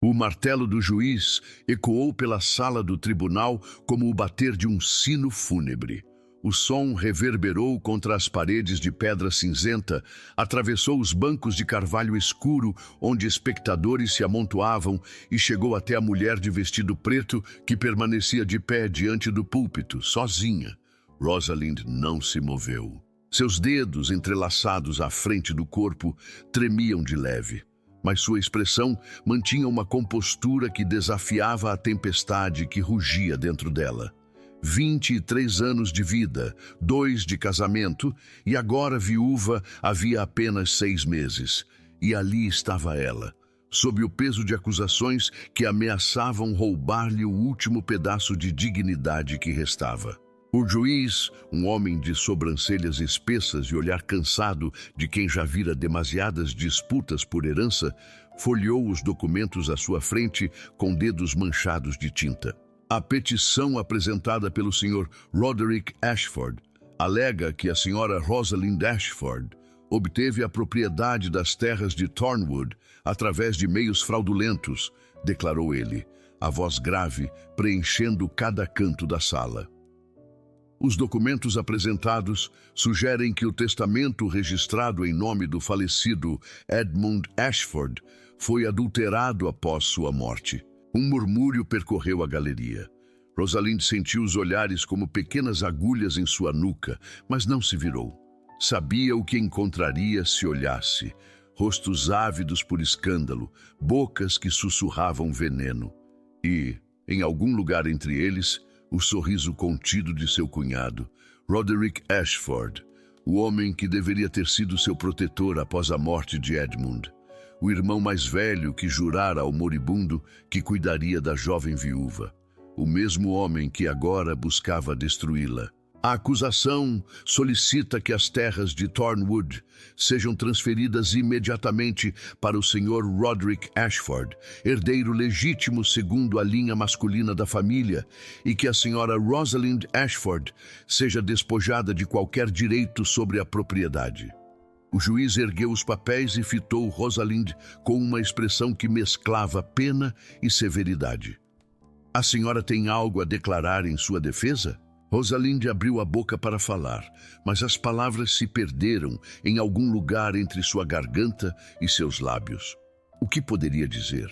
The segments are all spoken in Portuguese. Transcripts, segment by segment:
O martelo do juiz ecoou pela sala do tribunal como o bater de um sino fúnebre. O som reverberou contra as paredes de pedra cinzenta, atravessou os bancos de carvalho escuro onde espectadores se amontoavam e chegou até a mulher de vestido preto que permanecia de pé diante do púlpito, sozinha. Rosalind não se moveu. Seus dedos, entrelaçados à frente do corpo, tremiam de leve, mas sua expressão mantinha uma compostura que desafiava a tempestade que rugia dentro dela. 23 anos de vida, 2 de casamento, e agora viúva havia apenas 6 meses. E ali estava ela, sob o peso de acusações que ameaçavam roubar-lhe o último pedaço de dignidade que restava. O juiz, um homem de sobrancelhas espessas e olhar cansado de quem já vira demasiadas disputas por herança, folheou os documentos à sua frente com dedos manchados de tinta. A petição apresentada pelo Sr. Roderick Ashford alega que a Sra. Rosalind Ashford obteve a propriedade das terras de Thornwood através de meios fraudulentos, declarou ele, a voz grave preenchendo cada canto da sala. Os documentos apresentados sugerem que o testamento registrado em nome do falecido Edmund Ashford foi adulterado após sua morte. Um murmúrio percorreu a galeria. Rosalind sentiu os olhares como pequenas agulhas em sua nuca, mas não se virou. Sabia o que encontraria se olhasse. Rostos ávidos por escândalo, bocas que sussurravam veneno. E, em algum lugar entre eles, o sorriso contido de seu cunhado, Roderick Ashford, o homem que deveria ter sido seu protetor após a morte de Edmund. O irmão mais velho que jurara ao moribundo que cuidaria da jovem viúva. O mesmo homem que agora buscava destruí-la. A acusação solicita que as terras de Thornwood sejam transferidas imediatamente para o Sr. Roderick Ashford, herdeiro legítimo segundo a linha masculina da família, e que a Sra. Rosalind Ashford seja despojada de qualquer direito sobre a propriedade. O juiz ergueu os papéis e fitou Rosalind com uma expressão que mesclava pena e severidade. A senhora tem algo a declarar em sua defesa? Rosalind abriu a boca para falar, mas as palavras se perderam em algum lugar entre sua garganta e seus lábios. O que poderia dizer?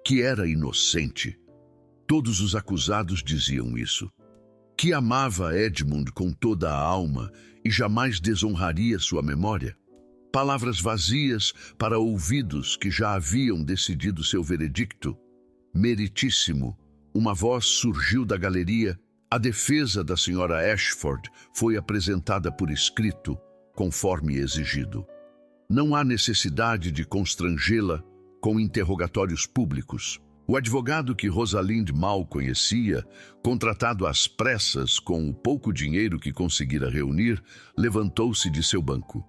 Que era inocente. Todos os acusados diziam isso. Que amava Edmund com toda a alma e jamais desonraria sua memória. Palavras vazias para ouvidos que já haviam decidido seu veredicto. Meritíssimo, uma voz surgiu da galeria. A defesa da Sra. Ashford foi apresentada por escrito, conforme exigido. Não há necessidade de constrangê-la com interrogatórios públicos. O advogado que Rosalind mal conhecia, contratado às pressas com o pouco dinheiro que conseguira reunir, levantou-se de seu banco.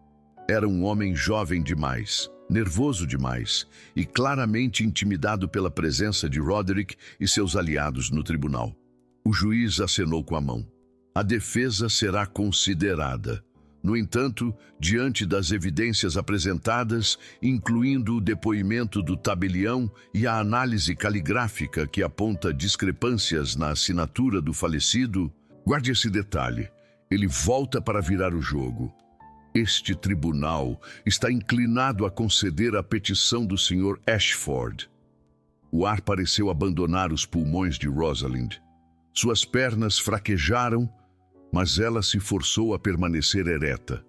Era um homem jovem demais, nervoso demais e claramente intimidado pela presença de Roderick e seus aliados no tribunal. O juiz acenou com a mão. A defesa será considerada. No entanto, diante das evidências apresentadas, incluindo o depoimento do tabelião e a análise caligráfica que aponta discrepâncias na assinatura do falecido, guarde esse detalhe, ele volta para virar o jogo. Este tribunal está inclinado a conceder a petição do Sr. Ashford. O ar pareceu abandonar os pulmões de Rosalind. Suas pernas fraquejaram, mas ela se forçou a permanecer ereta.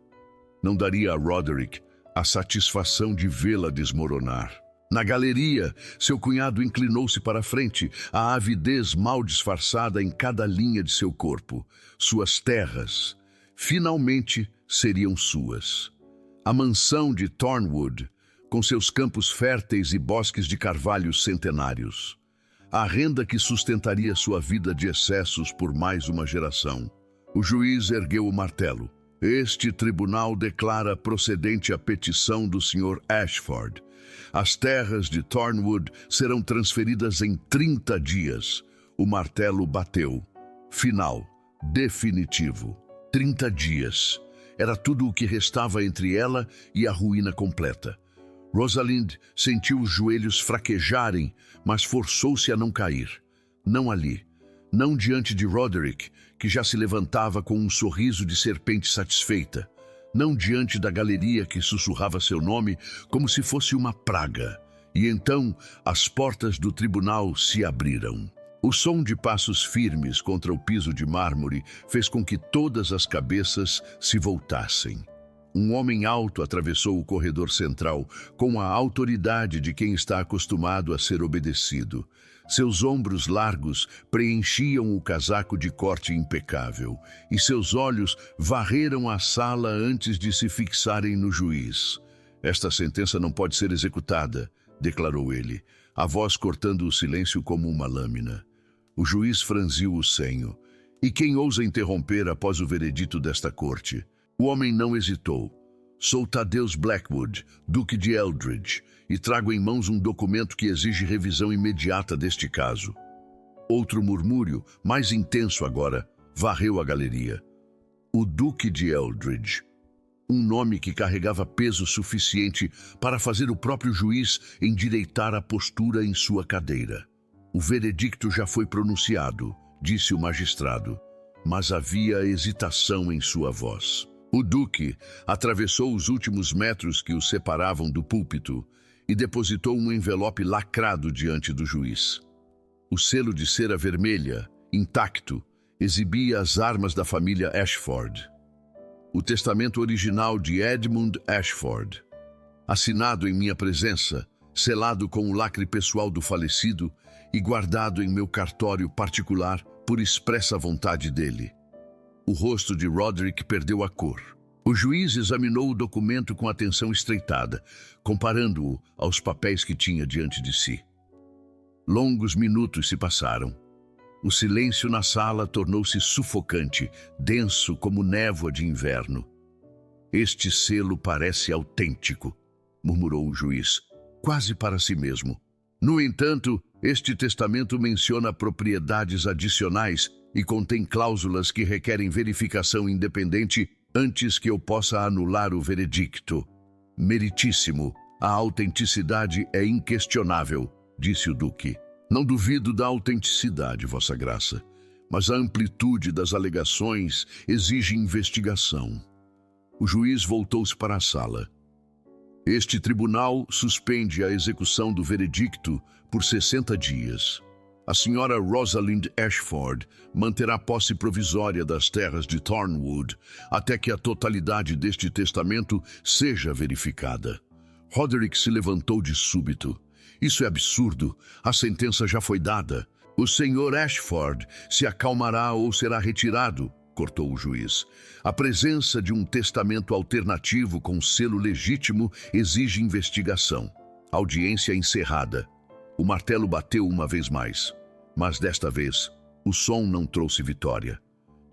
Não daria a Roderick a satisfação de vê-la desmoronar. Na galeria, seu cunhado inclinou-se para a frente, a avidez mal disfarçada em cada linha de seu corpo. Suas terras, finalmente, seriam suas. A mansão de Thornwood, com seus campos férteis e bosques de carvalhos centenários. A renda que sustentaria sua vida de excessos por mais uma geração. O juiz ergueu o martelo. Este tribunal declara procedente a petição do Sr. Ashford. As terras de Thornwood serão transferidas em 30 dias. O martelo bateu. Final. Definitivo. 30 dias. Era tudo o que restava entre ela e a ruína completa. Rosalind sentiu os joelhos fraquejarem, mas forçou-se a não cair. Não ali. Não diante de Roderick, que já se levantava com um sorriso de serpente satisfeita. Não diante da galeria que sussurrava seu nome como se fosse uma praga. E então as portas do tribunal se abriram. O som de passos firmes contra o piso de mármore fez com que todas as cabeças se voltassem. Um homem alto atravessou o corredor central com a autoridade de quem está acostumado a ser obedecido. Seus ombros largos preenchiam o casaco de corte impecável e seus olhos varreram a sala antes de se fixarem no juiz. Esta sentença não pode ser executada, declarou ele, a voz cortando o silêncio como uma lâmina. O juiz franziu o senho. E quem ousa interromper após o veredito desta corte? O homem não hesitou. Sou Thaddeus Blackwood, Duque de Eldridge, e trago em mãos um documento que exige revisão imediata deste caso. Outro murmúrio, mais intenso agora, varreu a galeria. O Duque de Eldridge. Um nome que carregava peso suficiente para fazer o próprio juiz endireitar a postura em sua cadeira. O veredicto já foi pronunciado, disse o magistrado, mas havia hesitação em sua voz. O duque atravessou os últimos metros que o separavam do púlpito e depositou um envelope lacrado diante do juiz. O selo de cera vermelha, intacto, exibia as armas da família Ashford. O testamento original de Edmund Ashford, assinado em minha presença, selado com o lacre pessoal do falecido e guardado em meu cartório particular por expressa vontade dele. O rosto de Roderick perdeu a cor. O juiz examinou o documento com atenção estreitada, comparando-o aos papéis que tinha diante de si. Longos minutos se passaram. O silêncio na sala tornou-se sufocante, denso como névoa de inverno. Este selo parece autêntico, murmurou o juiz, quase para si mesmo. No entanto, este testamento menciona propriedades adicionais e contém cláusulas que requerem verificação independente antes que eu possa anular o veredicto. Meritíssimo, a autenticidade é inquestionável, disse o duque. Não duvido da autenticidade, Vossa Graça, mas a amplitude das alegações exige investigação. O juiz voltou-se para a sala. Este tribunal suspende a execução do veredicto por 60 dias. A senhora Rosalind Ashford manterá posse provisória das terras de Thornwood até que a totalidade deste testamento seja verificada. Roderick se levantou de súbito. Isso é absurdo. A sentença já foi dada. O senhor Ashford se acalmará ou será retirado, cortou o juiz. A presença de um testamento alternativo com selo legítimo exige investigação. Audiência encerrada. O martelo bateu uma vez mais, mas desta vez o som não trouxe vitória.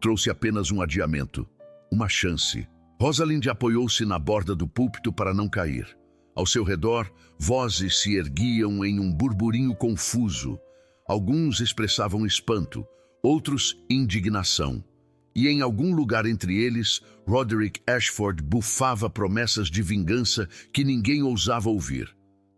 Trouxe apenas um adiamento, uma chance. Rosalind apoiou-se na borda do púlpito para não cair. Ao seu redor, vozes se erguiam em um burburinho confuso. Alguns expressavam espanto, outros indignação. E em algum lugar entre eles, Roderick Ashford bufava promessas de vingança que ninguém ousava ouvir.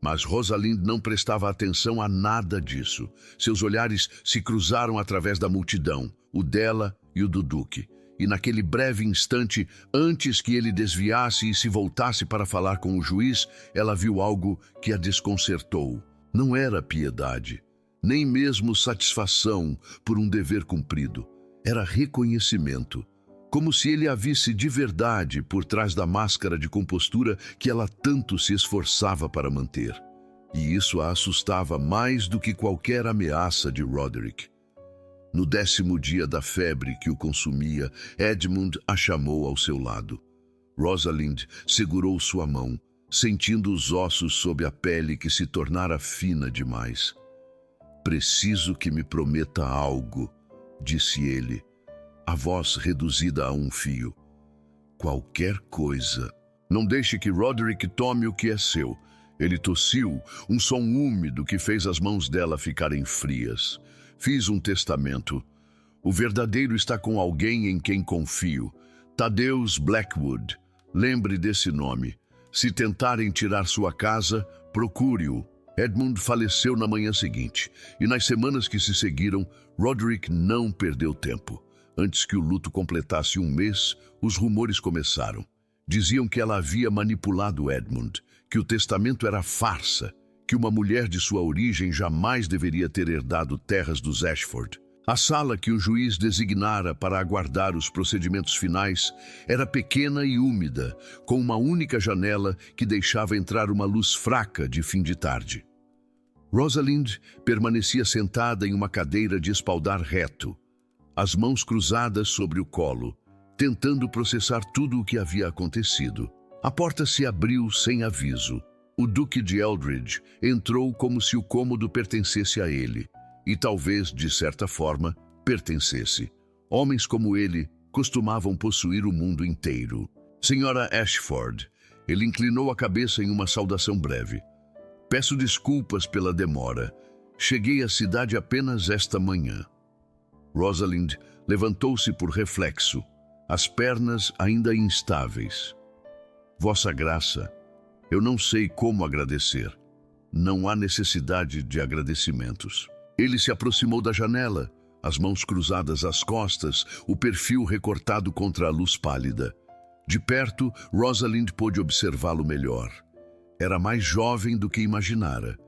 Mas Rosalind não prestava atenção a nada disso. Seus olhares se cruzaram através da multidão, o dela e o do duque. E naquele breve instante, antes que ele desviasse e se voltasse para falar com o juiz, ela viu algo que a desconcertou. Não era piedade, nem mesmo satisfação por um dever cumprido. Era reconhecimento. Como se ele a visse de verdade por trás da máscara de compostura que ela tanto se esforçava para manter. E isso a assustava mais do que qualquer ameaça de Roderick. No 10º dia da febre que o consumia, Edmund a chamou ao seu lado. Rosalind segurou sua mão, sentindo os ossos sob a pele que se tornara fina demais. "Preciso que me prometa algo", disse ele, a voz reduzida a um fio. "Qualquer coisa. Não deixe que Roderick tome o que é seu." Ele tossiu, um som úmido que fez as mãos dela ficarem frias. "Fiz um testamento. O verdadeiro está com alguém em quem confio. Thaddeus Blackwood. Lembre desse nome. Se tentarem tirar sua casa, procure-o. Edmund faleceu na manhã seguinte, e nas semanas que se seguiram, Roderick não perdeu tempo. Antes que o luto completasse um mês, os rumores começaram. Diziam que ela havia manipulado Edmund, que o testamento era farsa, que uma mulher de sua origem jamais deveria ter herdado terras dos Ashford. A sala que o juiz designara para aguardar os procedimentos finais era pequena e úmida, com uma única janela que deixava entrar uma luz fraca de fim de tarde. Rosalind permanecia sentada em uma cadeira de espaldar reto, as mãos cruzadas sobre o colo, tentando processar tudo o que havia acontecido. A porta se abriu sem aviso. O Duque de Eldridge entrou como se o cômodo pertencesse a ele, e talvez, de certa forma, pertencesse. Homens como ele costumavam possuir o mundo inteiro. Senhora Ashford, ele inclinou a cabeça em uma saudação breve. Peço desculpas pela demora. Cheguei à cidade apenas esta manhã. Rosalind levantou-se por reflexo, as pernas ainda instáveis. Vossa Graça, eu não sei como agradecer. Não há necessidade de agradecimentos. Ele se aproximou da janela, as mãos cruzadas às costas, o perfil recortado contra a luz pálida. De perto, Rosalind pôde observá-lo melhor. Era mais jovem do que imaginara.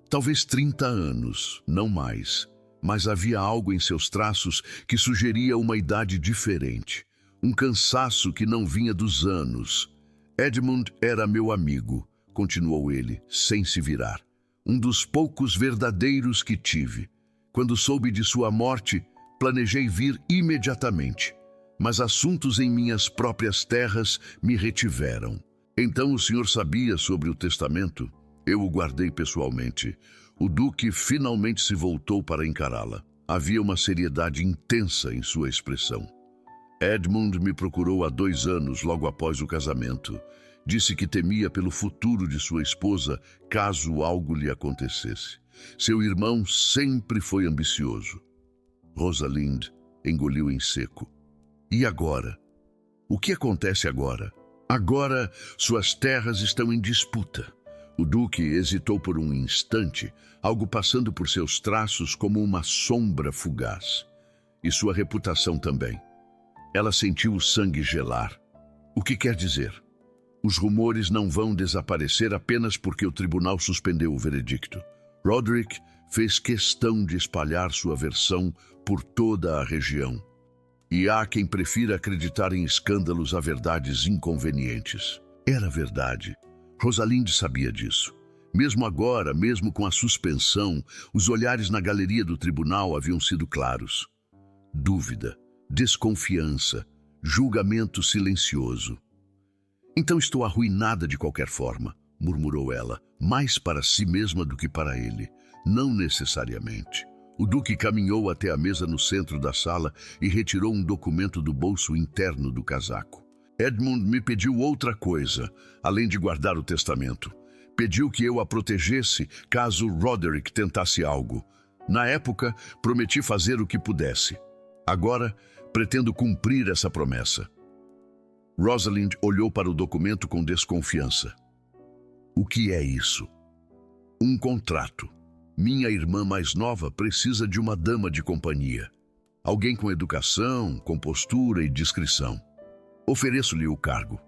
Talvez 30 anos, não mais. Mas havia algo em seus traços que sugeria uma idade diferente. Um cansaço que não vinha dos anos. Edmund era meu amigo, continuou ele, sem se virar. Um dos poucos verdadeiros que tive. Quando soube de sua morte, planejei vir imediatamente. Mas assuntos em minhas próprias terras me retiveram. Então o senhor sabia sobre o testamento? Eu o guardei pessoalmente. O Duque finalmente se voltou para encará-la. Havia uma seriedade intensa em sua expressão. Edmund me procurou há 2 anos, logo após o casamento. Disse que temia pelo futuro de sua esposa, caso algo lhe acontecesse. Seu irmão sempre foi ambicioso. Rosalind engoliu em seco. E agora? O que acontece agora? Agora, suas terras estão em disputa. O Duque hesitou por um instante, algo passando por seus traços como uma sombra fugaz. E sua reputação também. Ela sentiu o sangue gelar. O que quer dizer? Os rumores não vão desaparecer apenas porque o tribunal suspendeu o veredicto. Roderick fez questão de espalhar sua versão por toda a região. E há quem prefira acreditar em escândalos a verdades inconvenientes. Era verdade. Rosalind sabia disso. Mesmo agora, mesmo com a suspensão, os olhares na galeria do tribunal haviam sido claros. Dúvida, desconfiança, julgamento silencioso. Então estou arruinada de qualquer forma, murmurou ela, mais para si mesma do que para ele. Não necessariamente. O Duque caminhou até a mesa no centro da sala e retirou um documento do bolso interno do casaco. Edmund me pediu outra coisa, além de guardar o testamento. Pediu que eu a protegesse caso Roderick tentasse algo. Na época, prometi fazer o que pudesse. Agora, pretendo cumprir essa promessa. Rosalind olhou para o documento com desconfiança. O que é isso? Um contrato. Minha irmã mais nova precisa de uma dama de companhia. Alguém com educação, compostura e discrição. Ofereço-lhe o cargo.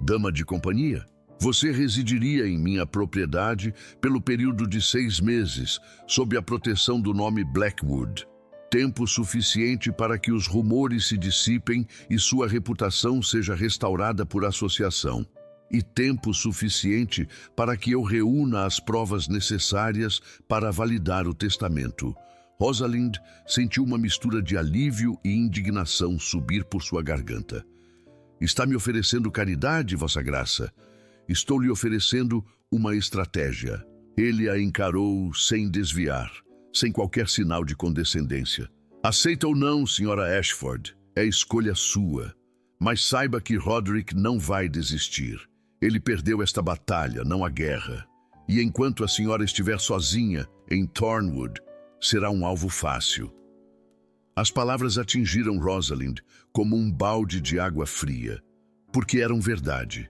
Dama de companhia? Você residiria em minha propriedade pelo período de 6 meses, sob a proteção do nome Blackwood. Tempo suficiente para que os rumores se dissipem e sua reputação seja restaurada por associação. E tempo suficiente para que eu reúna as provas necessárias para validar o testamento. Rosalind sentiu uma mistura de alívio e indignação subir por sua garganta. Está me oferecendo caridade, Vossa Graça? Estou lhe oferecendo uma estratégia. Ele a encarou sem desviar, sem qualquer sinal de condescendência. Aceita ou não, Sra. Ashford, é escolha sua. Mas saiba que Roderick não vai desistir. Ele perdeu esta batalha, não a guerra. E enquanto a senhora estiver sozinha em Thornwood, será um alvo fácil. As palavras atingiram Rosalind como um balde de água fria, porque eram verdade.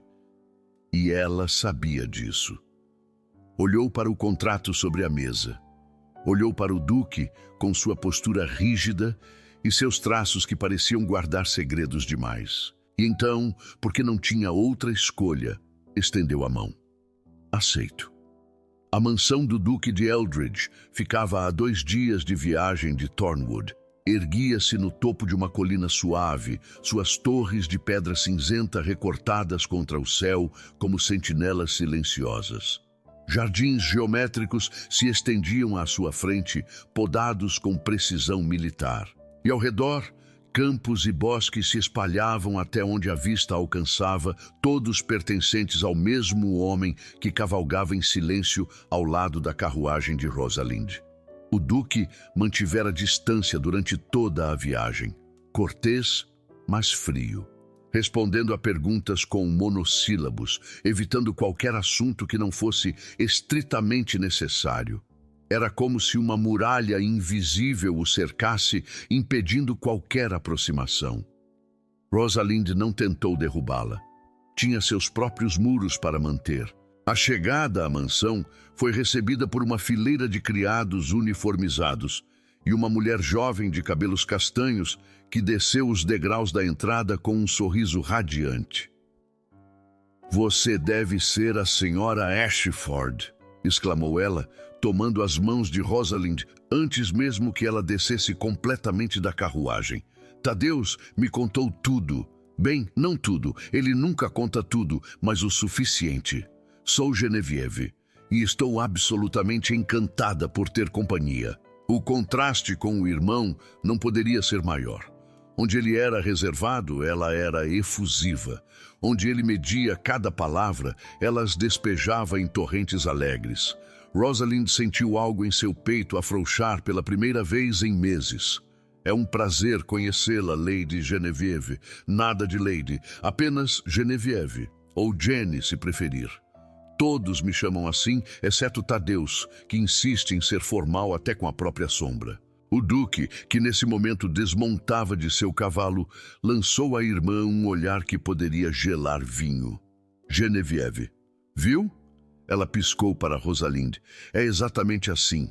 e ela sabia disso. Olhou para o contrato sobre a mesa. Olhou para o duque com sua postura rígida e seus traços que pareciam guardar segredos demais. E então, porque não tinha outra escolha, estendeu a mão. Aceito. A mansão do Duque de Eldridge ficava a 2 dias de viagem de Thornwood. Erguia-se no topo de uma colina suave, suas torres de pedra cinzenta recortadas contra o céu como sentinelas silenciosas. Jardins geométricos se estendiam à sua frente, podados com precisão militar. E ao redor, campos e bosques se espalhavam até onde a vista alcançava, todos pertencentes ao mesmo homem que cavalgava em silêncio ao lado da carruagem de Rosalind. O duque mantivera distância durante toda a viagem, cortês, mas frio, respondendo a perguntas com monossílabos, evitando qualquer assunto que não fosse estritamente necessário. Era como se uma muralha invisível o cercasse, impedindo qualquer aproximação. Rosalind não tentou derrubá-la. Tinha seus próprios muros para manter. A chegada à mansão foi recebida por uma fileira de criados uniformizados e uma mulher jovem de cabelos castanhos que desceu os degraus da entrada com um sorriso radiante. "Você deve ser a senhora Ashford", exclamou ela, tomando as mãos de Rosalind antes mesmo que ela descesse completamente da carruagem. "Tadeus me contou tudo. Bem, não tudo, ele nunca conta tudo, mas o suficiente. Sou Genevieve e estou absolutamente encantada por ter companhia." O contraste com o irmão não poderia ser maior. Onde ele era reservado, ela era efusiva. Onde ele media cada palavra, ela as despejava em torrentes alegres. Rosalind sentiu algo em seu peito afrouxar pela primeira vez em meses. "É um prazer conhecê-la, Lady Genevieve." "Nada de Lady, apenas Genevieve, ou Jenny, se preferir. Todos me chamam assim, exceto Tadeus, que insiste em ser formal até com a própria sombra." O duque, que nesse momento desmontava de seu cavalo, lançou à irmã um olhar que poderia gelar vinho. "Genevieve, viu?" Ela piscou para Rosalind. "É exatamente assim.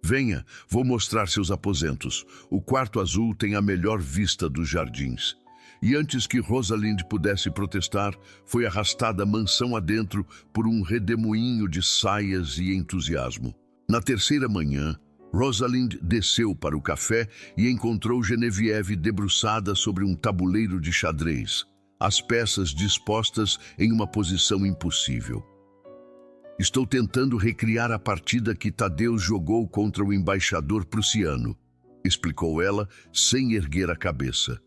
Venha, vou mostrar seus aposentos. O quarto azul tem a melhor vista dos jardins." E antes que Rosalind pudesse protestar, foi arrastada mansão adentro por um redemoinho de saias e entusiasmo. Na terceira manhã, Rosalind desceu para o café e encontrou Genevieve debruçada sobre um tabuleiro de xadrez, as peças dispostas em uma posição impossível. "Estou tentando recriar a partida que Tadeus jogou contra o embaixador prussiano", explicou ela, sem erguer a cabeça.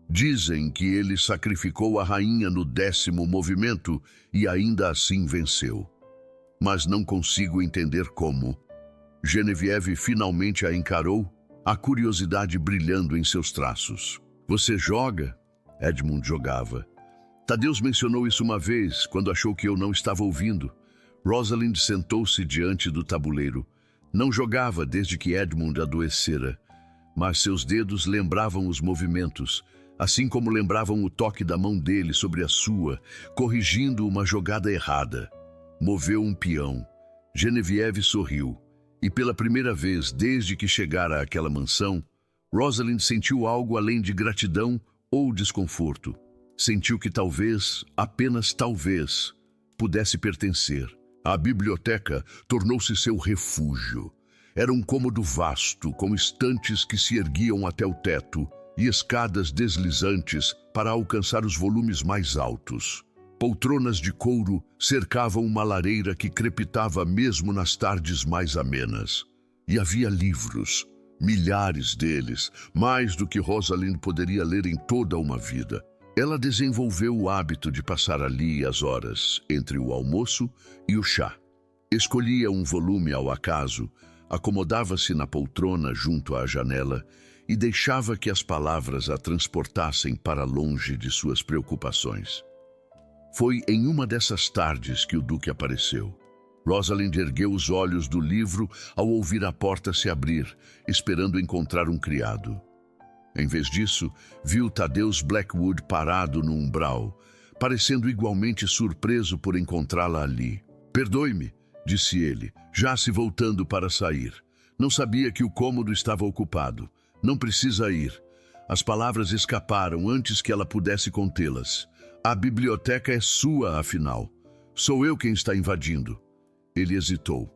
"Dizem que ele sacrificou a rainha no 10º movimento e ainda assim venceu. Mas não consigo entender como." Genevieve finalmente a encarou, a curiosidade brilhando em seus traços. "Você joga?" Edmund jogava. "Tadeus mencionou isso uma vez, quando achou que eu não estava ouvindo." Rosalind sentou-se diante do tabuleiro. Não jogava desde que Edmund adoecera, mas seus dedos lembravam os movimentos, assim como lembravam o toque da mão dele sobre a sua, corrigindo uma jogada errada. Moveu um peão. Genevieve sorriu. E pela primeira vez desde que chegara àquela mansão, Rosalind sentiu algo além de gratidão ou desconforto. Sentiu que talvez, apenas talvez, pudesse pertencer. A biblioteca tornou-se seu refúgio. Era um cômodo vasto, com estantes que se erguiam até o teto e escadas deslizantes para alcançar os volumes mais altos. Poltronas de couro cercavam uma lareira que crepitava mesmo nas tardes mais amenas. E havia livros, milhares deles, mais do que Rosalind poderia ler em toda uma vida. Ela desenvolveu o hábito de passar ali as horas entre o almoço e o chá. Escolhia um volume ao acaso, acomodava-se na poltrona junto à janela e deixava que as palavras a transportassem para longe de suas preocupações. Foi em uma dessas tardes que o duque apareceu. Rosalind ergueu os olhos do livro ao ouvir a porta se abrir, esperando encontrar um criado. Em vez disso, viu Tadeus Blackwood parado no umbral, parecendo igualmente surpreso por encontrá-la ali. Perdoe-me, disse ele, já se voltando para sair. Não sabia que o cômodo estava ocupado. Não precisa ir. As palavras escaparam antes que ela pudesse contê-las. A biblioteca é sua, afinal. Sou eu quem está invadindo. Ele hesitou.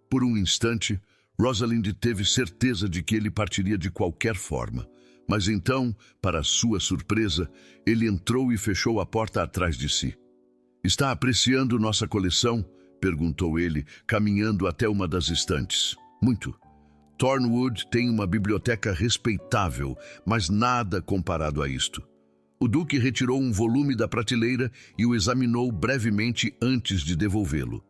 Por um instante, Rosalind teve certeza de que ele partiria de qualquer forma. Mas então, para sua surpresa, ele entrou e fechou a porta atrás de si. Está apreciando nossa coleção? Perguntou ele, caminhando até uma das estantes. Muito. Thornwood tem uma biblioteca respeitável, mas nada comparado a isto. O Duque retirou um volume da prateleira e o examinou brevemente antes de devolvê-lo.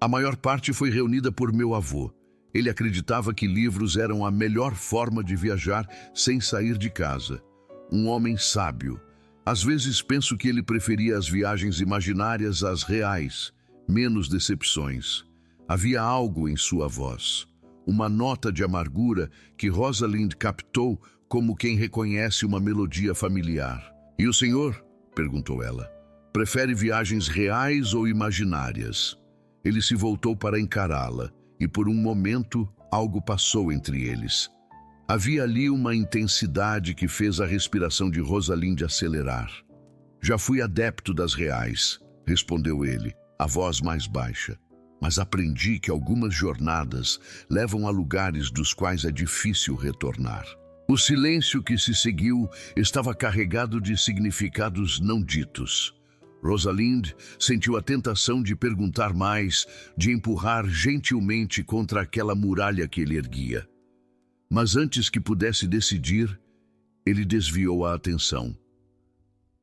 A maior parte foi reunida por meu avô. Ele acreditava que livros eram a melhor forma de viajar sem sair de casa. Um homem sábio. Às vezes penso que ele preferia as viagens imaginárias às reais, menos decepções. Havia algo em sua voz, uma nota de amargura que Rosalind captou como quem reconhece uma melodia familiar. E o senhor? Perguntou ela. Prefere viagens reais ou imaginárias? Ele se voltou para encará-la, e por um momento algo passou entre eles. Havia ali uma intensidade que fez a respiração de Rosalind acelerar. Já fui adepto das reais, respondeu ele, a voz mais baixa. Mas aprendi que algumas jornadas levam a lugares dos quais é difícil retornar. O silêncio que se seguiu estava carregado de significados não ditos. Rosalind sentiu a tentação de perguntar mais, de empurrar gentilmente contra aquela muralha que ele erguia. Mas antes que pudesse decidir, ele desviou a atenção.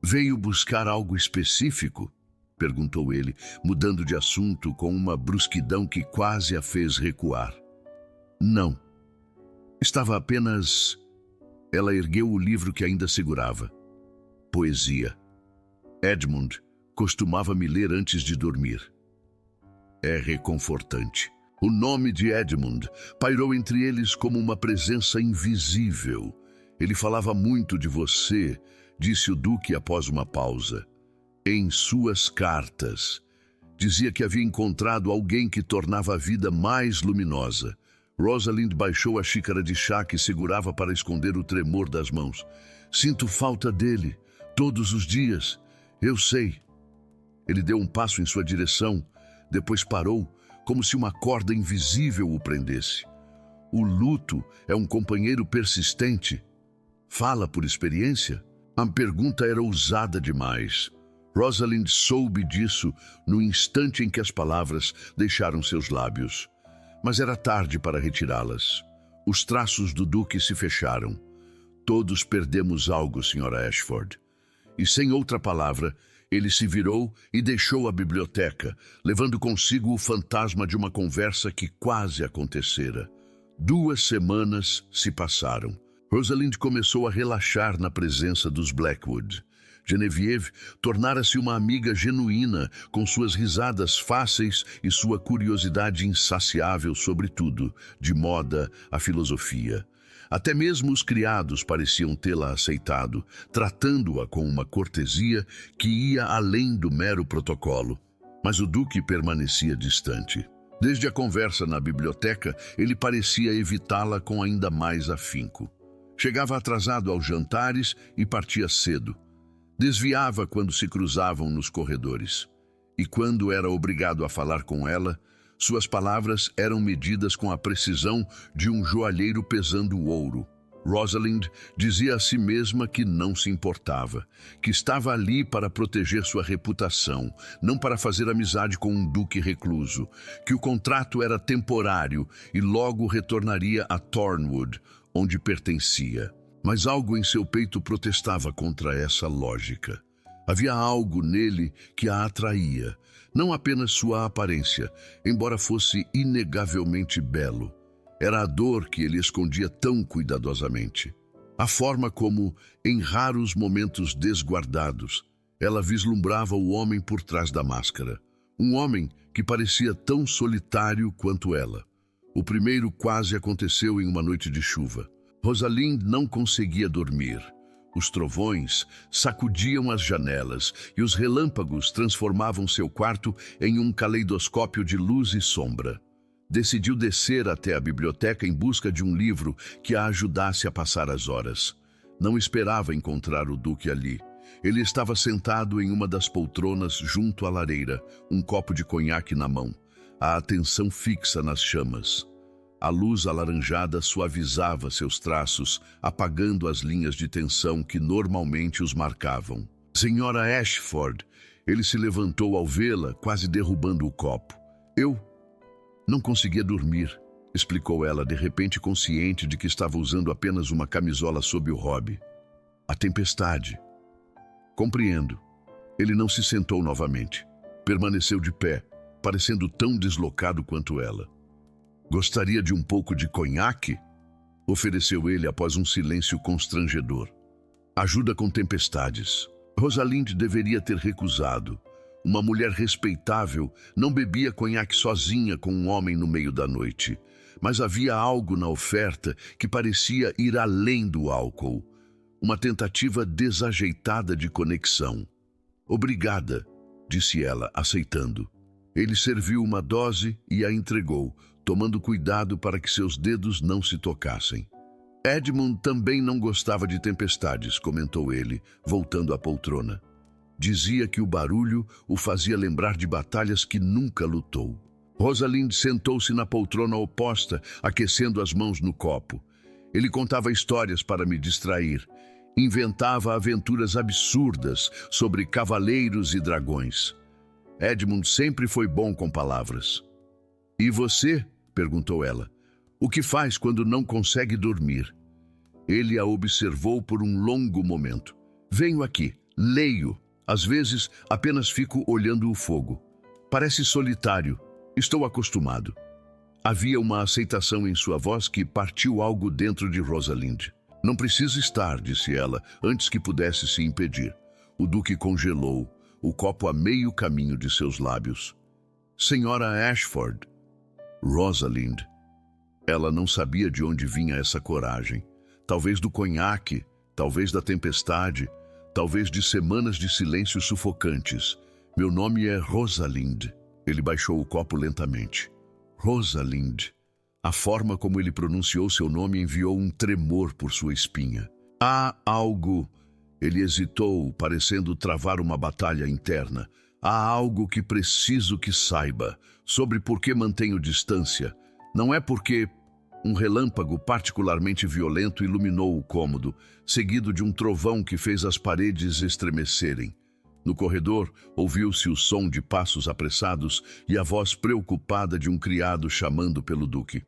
Veio buscar algo específico? Perguntou ele, mudando de assunto com uma brusquidão que quase a fez recuar. Não. Estava apenas... Ela ergueu o livro que ainda segurava. Poesia. Edmund costumava me ler antes de dormir. É reconfortante. O nome de Edmund pairou entre eles como uma presença invisível. Ele falava muito de você, disse o Duque após uma pausa. Em suas cartas. Dizia que havia encontrado alguém que tornava a vida mais luminosa. Rosalind baixou a xícara de chá que segurava para esconder o tremor das mãos. Sinto falta dele, todos os dias. Eu sei. Ele deu um passo em sua direção, depois parou, como se uma corda invisível o prendesse. O luto é um companheiro persistente. Fala por experiência? A pergunta era ousada demais. Rosalind soube disso no instante em que as palavras deixaram seus lábios. Mas era tarde para retirá-las. Os traços do Duque se fecharam. Todos perdemos algo, Sra. Ashford. E sem outra palavra, ele se virou e deixou a biblioteca, levando consigo o fantasma de uma conversa que quase acontecera. 2 semanas se passaram. Rosalind começou a relaxar na presença dos Blackwood. Genevieve tornara-se uma amiga genuína, com suas risadas fáceis e sua curiosidade insaciável sobre tudo, de moda à filosofia. Até mesmo os criados pareciam tê-la aceitado, tratando-a com uma cortesia que ia além do mero protocolo. Mas o Duque permanecia distante. Desde a conversa na biblioteca, ele parecia evitá-la com ainda mais afinco. Chegava atrasado aos jantares e partia cedo. Desviava quando se cruzavam nos corredores. E quando era obrigado a falar com ela, suas palavras eram medidas com a precisão de um joalheiro pesando ouro. Rosalind dizia a si mesma que não se importava, que estava ali para proteger sua reputação, não para fazer amizade com um duque recluso, que o contrato era temporário e logo retornaria a Thornwood, onde pertencia. Mas algo em seu peito protestava contra essa lógica. Havia algo nele que a atraía, não apenas sua aparência, embora fosse inegavelmente belo. Era a dor que ele escondia tão cuidadosamente. A forma como, em raros momentos desguardados, ela vislumbrava o homem por trás da máscara. Um homem que parecia tão solitário quanto ela. O primeiro quase aconteceu em uma noite de chuva. Rosalind não conseguia dormir. Os trovões sacudiam as janelas e os relâmpagos transformavam seu quarto em um caleidoscópio de luz e sombra. Decidiu descer até a biblioteca em busca de um livro que a ajudasse a passar as horas. Não esperava encontrar o Duque ali. Ele estava sentado em uma das poltronas junto à lareira, um copo de conhaque na mão, a atenção fixa nas chamas. A luz alaranjada suavizava seus traços, apagando as linhas de tensão que normalmente os marcavam. Senhora Ashford, ele se levantou ao vê-la, quase derrubando o copo. Eu não conseguia dormir, explicou ela, de repente consciente de que estava usando apenas uma camisola sob o robe. A tempestade. Compreendo. Ele não se sentou novamente. Permaneceu de pé, parecendo tão deslocado quanto ela. Gostaria de um pouco de conhaque? Ofereceu ele após um silêncio constrangedor. Ajuda com tempestades. Rosalind deveria ter recusado. Uma mulher respeitável não bebia conhaque sozinha com um homem no meio da noite. Mas havia algo na oferta que parecia ir além do álcool. Uma tentativa desajeitada de conexão. Obrigada, disse ela, aceitando. Ele serviu uma dose e a entregou, tomando cuidado para que seus dedos não se tocassem. Edmund também não gostava de tempestades, comentou ele, voltando à poltrona. Dizia que o barulho o fazia lembrar de batalhas que nunca lutou. Rosalind sentou-se na poltrona oposta, aquecendo as mãos no copo. Ele contava histórias para me distrair. Inventava aventuras absurdas sobre cavaleiros e dragões. Edmund sempre foi bom com palavras. E você? Perguntou ela. O que faz quando não consegue dormir? Ele a observou por um longo momento. Venho aqui, leio. Às vezes, apenas fico olhando o fogo. Parece solitário. Estou acostumado. Havia uma aceitação em sua voz que partiu algo dentro de Rosalind. Não precisa estar, disse ela, antes que pudesse se impedir. O Duque congelou, o copo a meio caminho de seus lábios. Senhora Ashford. Rosalind. Ela não sabia de onde vinha essa coragem. Talvez do conhaque, talvez da tempestade, talvez de semanas de silêncio sufocantes. Meu nome é Rosalind. Ele baixou o copo lentamente. Rosalind. A forma como ele pronunciou seu nome enviou um tremor por sua espinha. Há algo... Ele hesitou, parecendo travar uma batalha interna. Há algo que preciso que saiba, sobre por que mantenho distância. Não é porque... Um relâmpago particularmente violento iluminou o cômodo, seguido de um trovão que fez as paredes estremecerem. No corredor, ouviu-se o som de passos apressados e a voz preocupada de um criado chamando pelo Duque.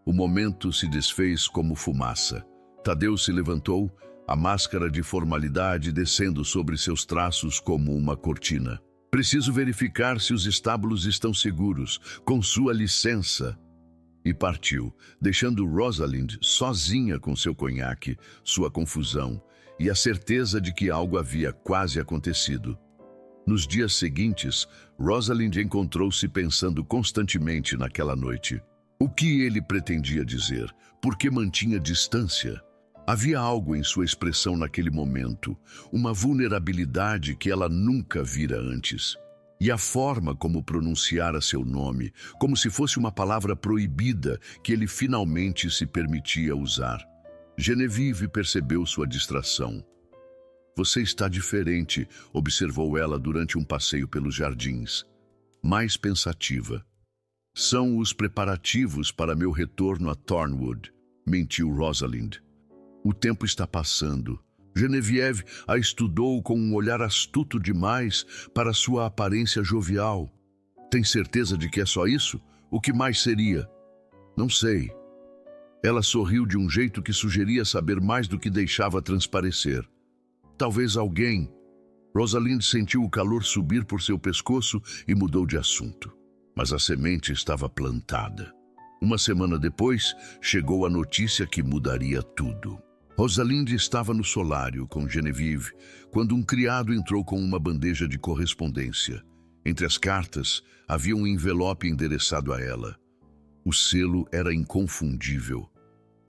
O momento se desfez como fumaça. Tadeu se levantou, a máscara de formalidade descendo sobre seus traços como uma cortina. Preciso verificar se os estábulos estão seguros, com sua licença. E partiu, deixando Rosalind sozinha com seu conhaque, sua confusão e a certeza de que algo havia quase acontecido. Nos dias seguintes, Rosalind encontrou-se pensando constantemente naquela noite. O que ele pretendia dizer? Por que mantinha distância? Havia algo em sua expressão naquele momento, uma vulnerabilidade que ela nunca vira antes. E a forma como pronunciara seu nome, como se fosse uma palavra proibida que ele finalmente se permitia usar. Genevieve percebeu sua distração. Você está diferente, observou ela durante um passeio pelos jardins. Mais pensativa. São os preparativos para meu retorno a Thornwood, mentiu Rosalind. O tempo está passando. Genevieve a estudou com um olhar astuto demais para sua aparência jovial. Tem certeza de que é só isso? O que mais seria? Não sei. Ela sorriu de um jeito que sugeria saber mais do que deixava transparecer. Talvez alguém... Rosalind sentiu o calor subir por seu pescoço e mudou de assunto. Mas a semente estava plantada. Uma semana depois, chegou a notícia que mudaria tudo. Rosalind estava no solário com Genevieve quando um criado entrou com uma bandeja de correspondência. Entre as cartas, havia um envelope endereçado a ela. O selo era inconfundível.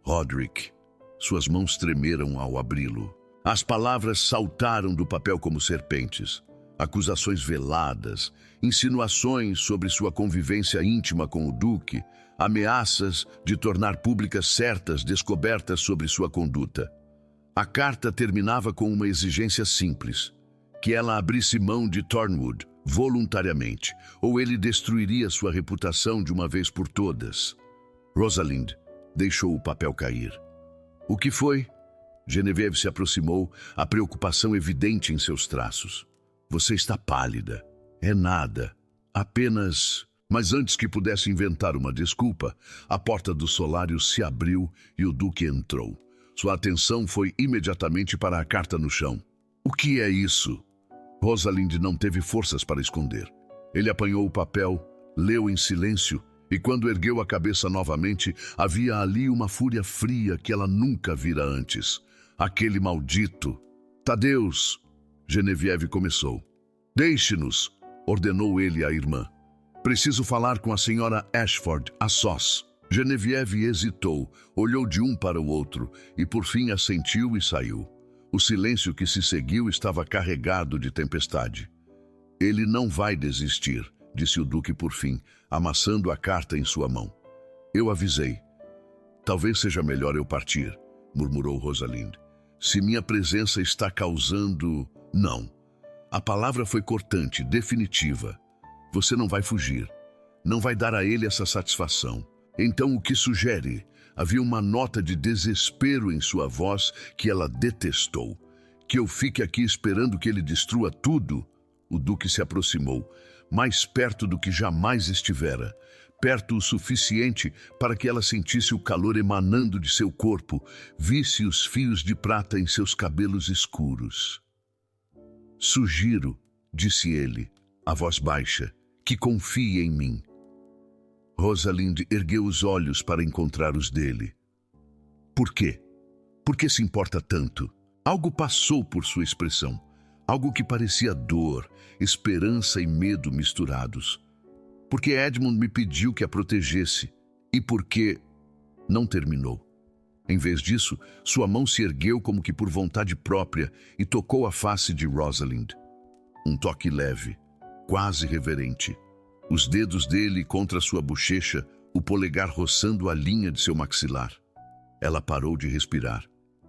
Roderick. Suas mãos tremeram ao abri-lo. As palavras saltaram do papel como serpentes. Acusações veladas, insinuações sobre sua convivência íntima com o duque, ameaças de tornar públicas certas descobertas sobre sua conduta. A carta terminava com uma exigência simples: que ela abrisse mão de Thornwood voluntariamente, ou ele destruiria sua reputação de uma vez por todas. Rosalind deixou o papel cair. O que foi? Genevieve se aproximou, a preocupação evidente em seus traços. Você está pálida. É nada. Apenas... Mas antes que pudesse inventar uma desculpa, a porta do solário se abriu e o duque entrou. Sua atenção foi imediatamente para a carta no chão. O que é isso? Rosalind não teve forças para esconder. Ele apanhou o papel, leu em silêncio, e quando ergueu a cabeça novamente, havia ali uma fúria fria que ela nunca vira antes. Aquele maldito. Tadeus! Genevieve começou. Deixe-nos, ordenou ele à irmã. Preciso falar com a senhora Ashford, a sós. Genevieve hesitou, olhou de um para o outro e por fim assentiu e saiu. O silêncio que se seguiu estava carregado de tempestade. Ele não vai desistir, disse o duque por fim, amassando a carta em sua mão. Eu avisei. Talvez seja melhor eu partir, murmurou Rosalind. Se minha presença está causando... Não. A palavra foi cortante, definitiva. Você não vai fugir. Não vai dar a ele essa satisfação. Então o que sugere? Havia uma nota de desespero em sua voz que ela detestou. Que eu fique aqui esperando que ele destrua tudo? O duque se aproximou, mais perto do que jamais estivera. Perto o suficiente para que ela sentisse o calor emanando de seu corpo, visse os fios de prata em seus cabelos escuros. Sugiro, disse ele, a voz baixa, que confie em mim. Rosalind ergueu os olhos para encontrar os dele. Por quê? Por que se importa tanto? Algo passou por sua expressão. Algo que parecia dor, esperança e medo misturados. Porque Edmund me pediu que a protegesse. E porque... Não terminou. Em vez disso, sua mão se ergueu como que por vontade própria e tocou a face de Rosalind. Um toque leve, quase reverente. Os dedos dele contra sua bochecha, o polegar roçando a linha de seu maxilar. Ela parou de respirar.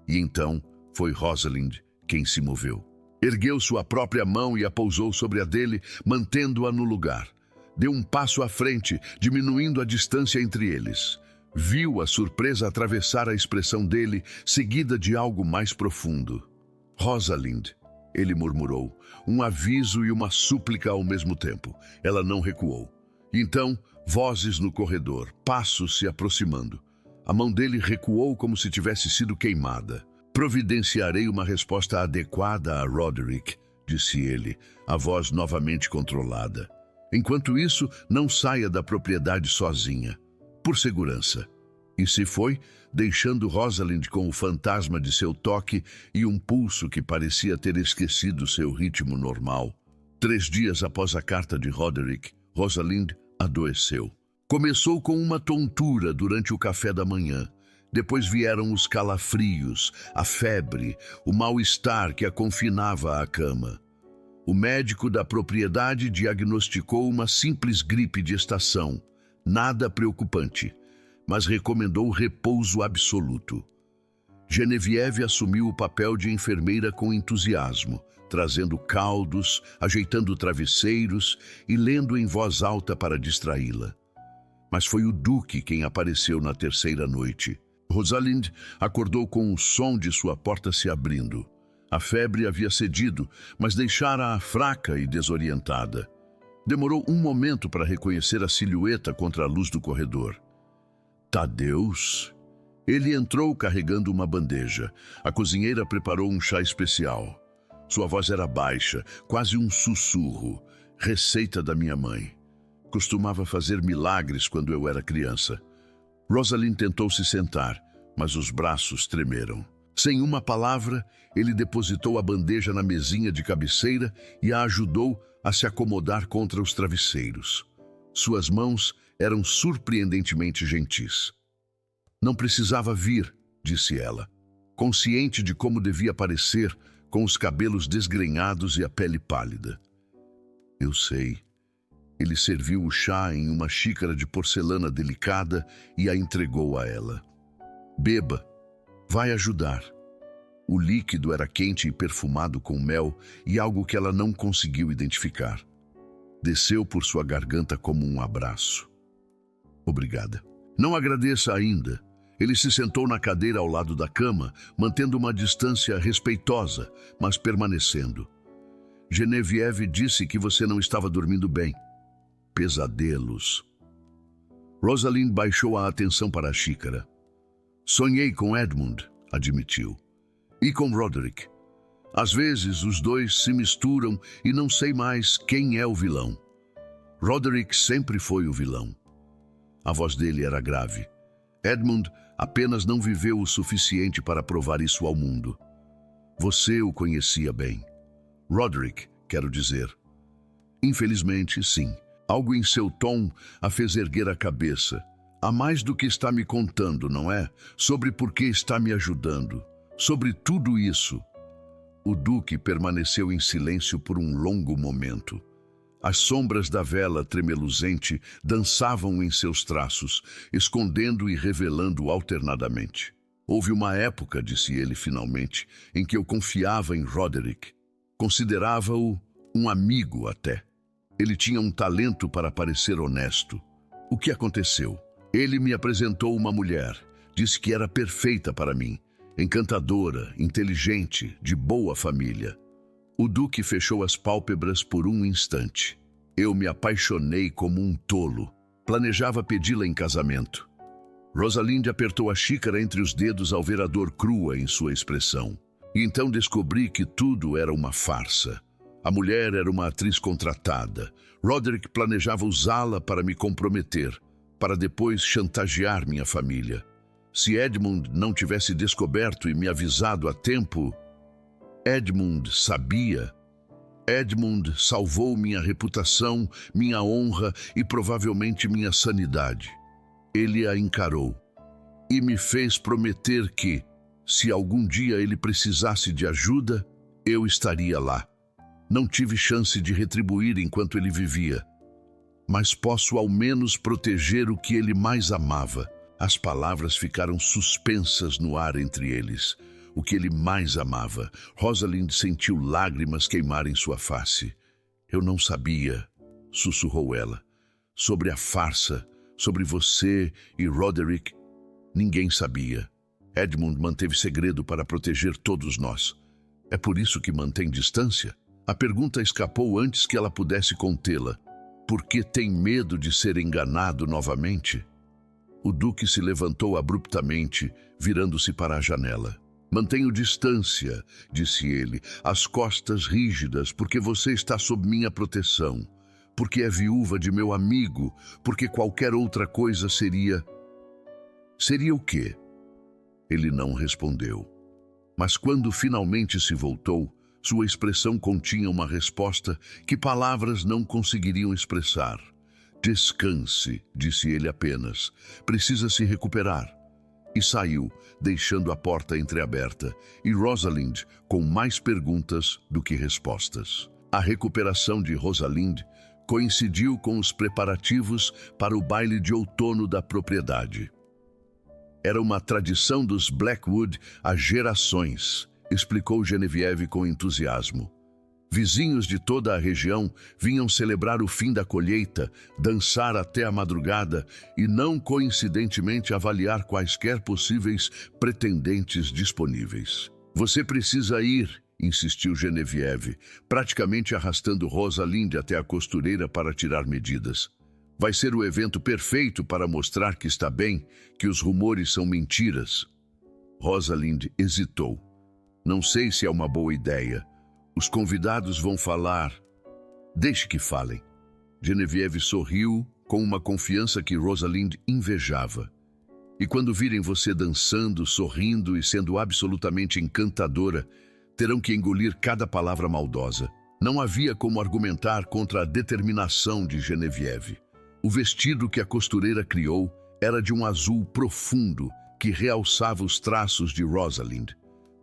E então foi Rosalind quem se moveu. Ergueu sua própria mão e a pousou sobre a dele, mantendo-a no lugar. Deu um passo à frente, diminuindo a distância entre eles. Viu a surpresa atravessar a expressão dele, seguida de algo mais profundo. Rosalind, ele murmurou, um aviso e uma súplica ao mesmo tempo. Ela não recuou. Então, vozes no corredor, passos se aproximando. A mão dele recuou como se tivesse sido queimada. Providenciarei uma resposta adequada a Roderick, disse ele, a voz novamente controlada. Enquanto isso, não saia da propriedade sozinha. Por segurança. E se foi, deixando Rosalind com o fantasma de seu toque e um pulso que parecia ter esquecido seu ritmo normal. 3 dias após a carta de Roderick, Rosalind adoeceu. Começou com uma tontura durante o café da manhã. Depois vieram os calafrios, a febre, o mal-estar que a confinava à cama. O médico da propriedade diagnosticou uma simples gripe de estação, nada preocupante, mas recomendou repouso absoluto. Genevieve assumiu o papel de enfermeira com entusiasmo, trazendo caldos, ajeitando travesseiros e lendo em voz alta para distraí-la. Mas foi o duque quem apareceu na 3ª noite. Rosalind acordou com o som de sua porta se abrindo. A febre havia cedido, mas deixara-a fraca e desorientada. Demorou um momento para reconhecer a silhueta contra a luz do corredor. Tadeus? Ele entrou carregando uma bandeja. A cozinheira preparou um chá especial. Sua voz era baixa, quase um sussurro. Receita da minha mãe. Costumava fazer milagres quando eu era criança. Rosalind tentou se sentar, mas os braços tremeram. Sem uma palavra, ele depositou a bandeja na mesinha de cabeceira e a ajudou a se acomodar contra os travesseiros. Suas mãos eram surpreendentemente gentis. Não precisava vir, disse ela. consciente de como devia parecer, com os cabelos desgrenhados e a pele pálida. Eu sei. Ele serviu o chá em uma xícara de porcelana delicada e a entregou a ela. Beba, vai ajudar. O líquido era quente e perfumado com mel e algo que ela não conseguiu identificar. Desceu por sua garganta como um abraço. Obrigada. Não agradeça ainda. Ele se sentou na cadeira ao lado da cama, mantendo uma distância respeitosa, mas permanecendo. Genevieve disse que você não estava dormindo bem. Pesadelos. Rosalind baixou a atenção para a xícara. Sonhei com Edmund, admitiu. E com Roderick. Às vezes os dois se misturam e não sei mais quem é o vilão. Roderick sempre foi o vilão. A voz dele era grave. Edmund apenas não viveu o suficiente para provar isso ao mundo. Você o conhecia bem. Roderick, quero dizer. Infelizmente, sim. Algo em seu tom a fez erguer a cabeça. Há mais do que está me contando, não é? Sobre por que está me ajudando. Sobre tudo isso. O duque permaneceu em silêncio por um longo momento. As sombras da vela tremeluzente dançavam em seus traços, escondendo e revelando alternadamente. Houve uma época, disse ele finalmente, em que eu confiava em Roderick. Considerava-o um amigo até. Ele tinha um talento para parecer honesto. O que aconteceu? Ele me apresentou uma mulher. Disse que era perfeita para mim. Encantadora, inteligente, de boa família. O duque fechou as pálpebras por um instante. Eu me apaixonei como um tolo. Planejava pedi-la em casamento. Rosalind apertou a xícara entre os dedos ao ver a dor crua em sua expressão. E então descobri que tudo era uma farsa. A mulher era uma atriz contratada. Roderick planejava usá-la para me comprometer, para depois chantagear minha família. Se Edmund não tivesse descoberto e me avisado a tempo... Edmund sabia. Edmund salvou minha reputação, minha honra e provavelmente minha sanidade. Ele a encarou e me fez prometer que, se algum dia ele precisasse de ajuda, eu estaria lá. Não tive chance de retribuir enquanto ele vivia, mas posso ao menos proteger o que ele mais amava. As palavras ficaram suspensas no ar entre eles. O que ele mais amava. Rosalind sentiu lágrimas queimarem sua face. Eu não sabia, sussurrou ela. Sobre a farsa, sobre você e Roderick, ninguém sabia. Edmund manteve segredo para proteger todos nós. É por isso que mantém distância? A pergunta escapou antes que ela pudesse contê-la. Por que tem medo de ser enganado novamente? O duque se levantou abruptamente, virando-se para a janela. Mantenho distância, disse ele, as costas rígidas, porque você está sob minha proteção, porque é viúva de meu amigo, porque qualquer outra coisa seria... Seria o quê? Ele não respondeu. Mas quando finalmente se voltou, sua expressão continha uma resposta que palavras não conseguiriam expressar. Descanse, disse ele apenas. Precisa se recuperar. E saiu, deixando a porta entreaberta, e Rosalind com mais perguntas do que respostas. A recuperação de Rosalind coincidiu com os preparativos para o baile de outono da propriedade. Era uma tradição dos Blackwood há gerações, explicou Genevieve com entusiasmo. Vizinhos de toda a região vinham celebrar o fim da colheita, dançar até a madrugada e, não coincidentemente, avaliar quaisquer possíveis pretendentes disponíveis. Você precisa ir, insistiu Genevieve, praticamente arrastando Rosalind até a costureira para tirar medidas. Vai ser o evento perfeito para mostrar que está bem, que os rumores são mentiras. Rosalind hesitou. Não sei se é uma boa ideia. Os convidados vão falar. Deixe que falem. Genevieve sorriu com uma confiança que Rosalind invejava. E quando virem você dançando, sorrindo e sendo absolutamente encantadora, terão que engolir cada palavra maldosa. Não havia como argumentar contra a determinação de Genevieve. O vestido que a costureira criou era de um azul profundo que realçava os traços de Rosalind.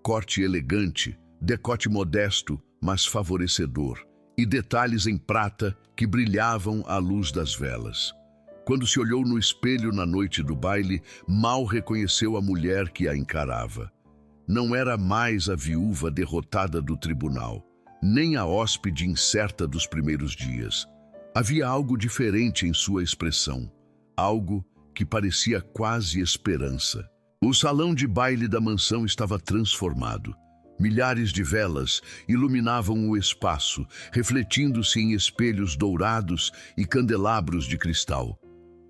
corte elegante, decote modesto, mas favorecedor, e detalhes em prata que brilhavam à luz das velas. Quando se olhou no espelho na noite do baile, mal reconheceu a mulher que a encarava. Não era mais a viúva derrotada do tribunal, nem a hóspede incerta dos primeiros dias. Havia algo diferente em sua expressão, algo que parecia quase esperança. O salão de baile da mansão estava transformado. Milhares de velas iluminavam o espaço, refletindo-se em espelhos dourados e candelabros de cristal.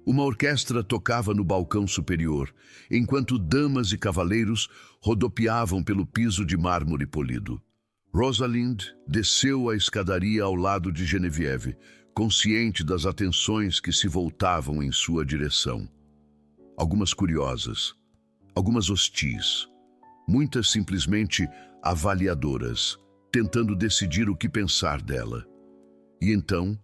Uma orquestra tocava no balcão superior, enquanto damas e cavaleiros rodopiavam pelo piso de mármore polido. Rosalind desceu a escadaria ao lado de Genevieve, consciente das atenções que se voltavam em sua direção. Algumas curiosas, algumas hostis, muitas simplesmente avaliadoras, tentando decidir o que pensar dela. E então,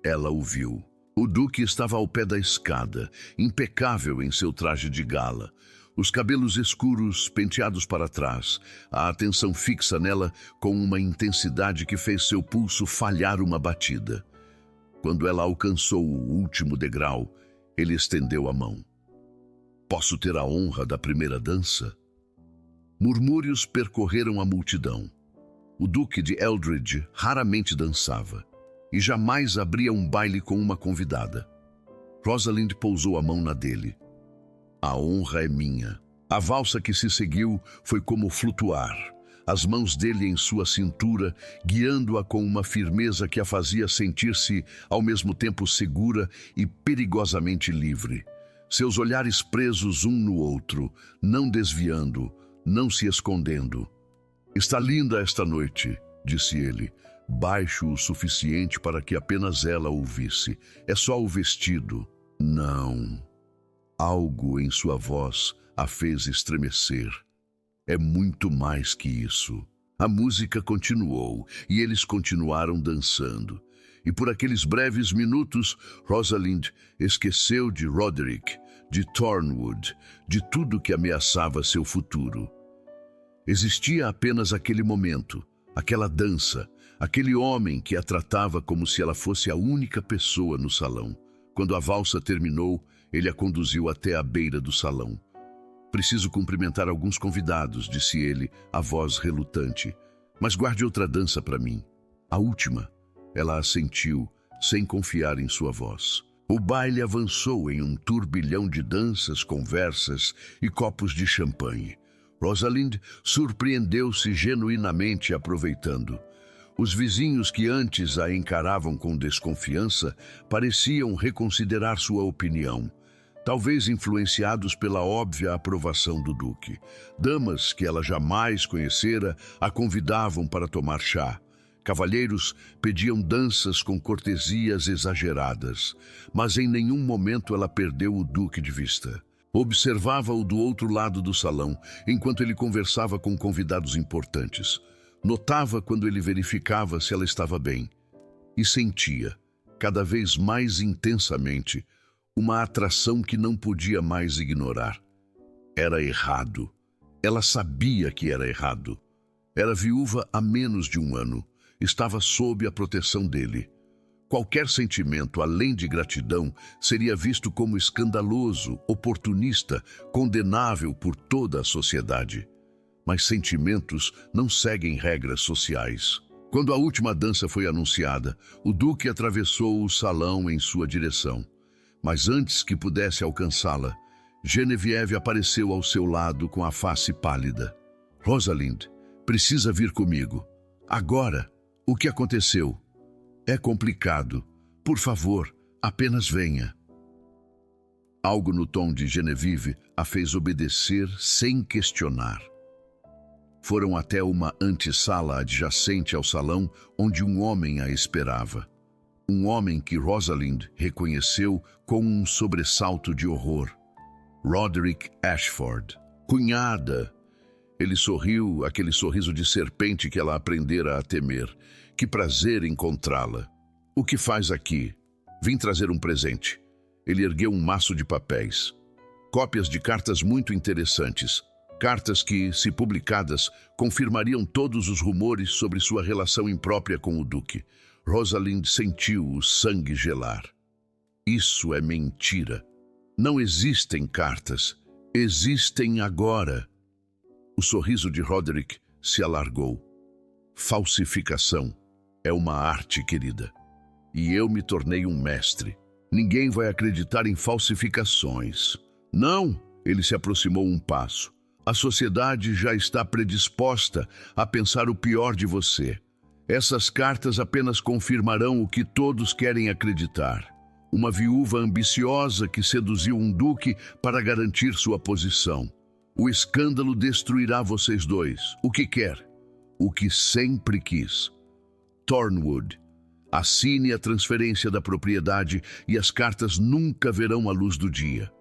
ela o viu. O duque estava ao pé da escada, impecável em seu traje de gala, os cabelos escuros penteados para trás, a atenção fixa nela com uma intensidade que fez seu pulso falhar uma batida. Quando ela alcançou o último degrau, ele estendeu a mão. "Posso ter a honra da primeira dança?" Murmúrios percorreram a multidão. O duque de Eldridge raramente dançava e jamais abria um baile com uma convidada. Rosalind pousou a mão na dele. "A honra é minha." A valsa que se seguiu foi como flutuar, as mãos dele em sua cintura, guiando-a com uma firmeza que a fazia sentir-se ao mesmo tempo segura e perigosamente livre. Seus olhares presos um no outro, não desviando, não se escondendo. "Está linda esta noite", disse ele, baixo o suficiente para que apenas ela o visse. "É só o vestido." "Não." Algo em sua voz a fez estremecer. "É muito mais que isso." A música continuou e eles continuaram dançando. E por aqueles breves minutos, Rosalind esqueceu de Roderick, de Thornwood, de tudo que ameaçava seu futuro. Existia apenas aquele momento, aquela dança, aquele homem que a tratava como se ela fosse a única pessoa no salão. Quando a valsa terminou, ele a conduziu até a beira do salão. "Preciso cumprimentar alguns convidados", disse ele, a voz relutante. "Mas guarde outra dança para mim. A última." Ela assentiu, sem confiar em sua voz. O baile avançou em um turbilhão de danças, conversas e copos de champanhe. Rosalind surpreendeu-se genuinamente aproveitando. Os vizinhos que antes a encaravam com desconfiança pareciam reconsiderar sua opinião, talvez influenciados pela óbvia aprovação do duque. Damas que ela jamais conhecera a convidavam para tomar chá. Cavalheiros pediam danças com cortesias exageradas, mas em nenhum momento ela perdeu o duque de vista. Observava-o do outro lado do salão, enquanto ele conversava com convidados importantes. Notava quando ele verificava se ela estava bem. E sentia, cada vez mais intensamente, uma atração que não podia mais ignorar. Era errado. Ela sabia que era errado. Era viúva há menos de um ano. Estava sob a proteção dele. Qualquer sentimento além de gratidão seria visto como escandaloso, oportunista, condenável por toda a sociedade. Mas sentimentos não seguem regras sociais. Quando a última dança foi anunciada, o duque atravessou o salão em sua direção. Mas antes que pudesse alcançá-la, Genevieve apareceu ao seu lado com a face pálida. "Rosalind, precisa vir comigo. Agora. O que aconteceu?" "É complicado. Por favor, apenas venha." Algo no tom de Genevieve a fez obedecer sem questionar. Foram até uma antessala adjacente ao salão, onde um homem a esperava. Um homem que Rosalind reconheceu com um sobressalto de horror. Roderick Ashford. "Cunhada!" Ele sorriu, aquele sorriso de serpente que ela aprendera a temer. "Que prazer encontrá-la." "O que faz aqui?" "Vim trazer um presente." Ele ergueu um maço de papéis. "Cópias de cartas muito interessantes." Cartas que, se publicadas, confirmariam todos os rumores sobre sua relação imprópria com o Duque. Rosalind sentiu o sangue gelar. Isso é mentira. Não existem cartas. Existem agora. O sorriso de Roderick se alargou. Falsificação é uma arte, querida. E eu me tornei um mestre. Ninguém vai acreditar em falsificações. Não, ele se aproximou um passo. A sociedade já está predisposta a pensar o pior de você. Essas cartas apenas confirmarão o que todos querem acreditar. Uma viúva ambiciosa que seduziu um duque para garantir sua posição. O escândalo destruirá vocês dois. O que quer? O que sempre quis. Thornwood. Assine a transferência da propriedade e as cartas nunca verão a luz do dia.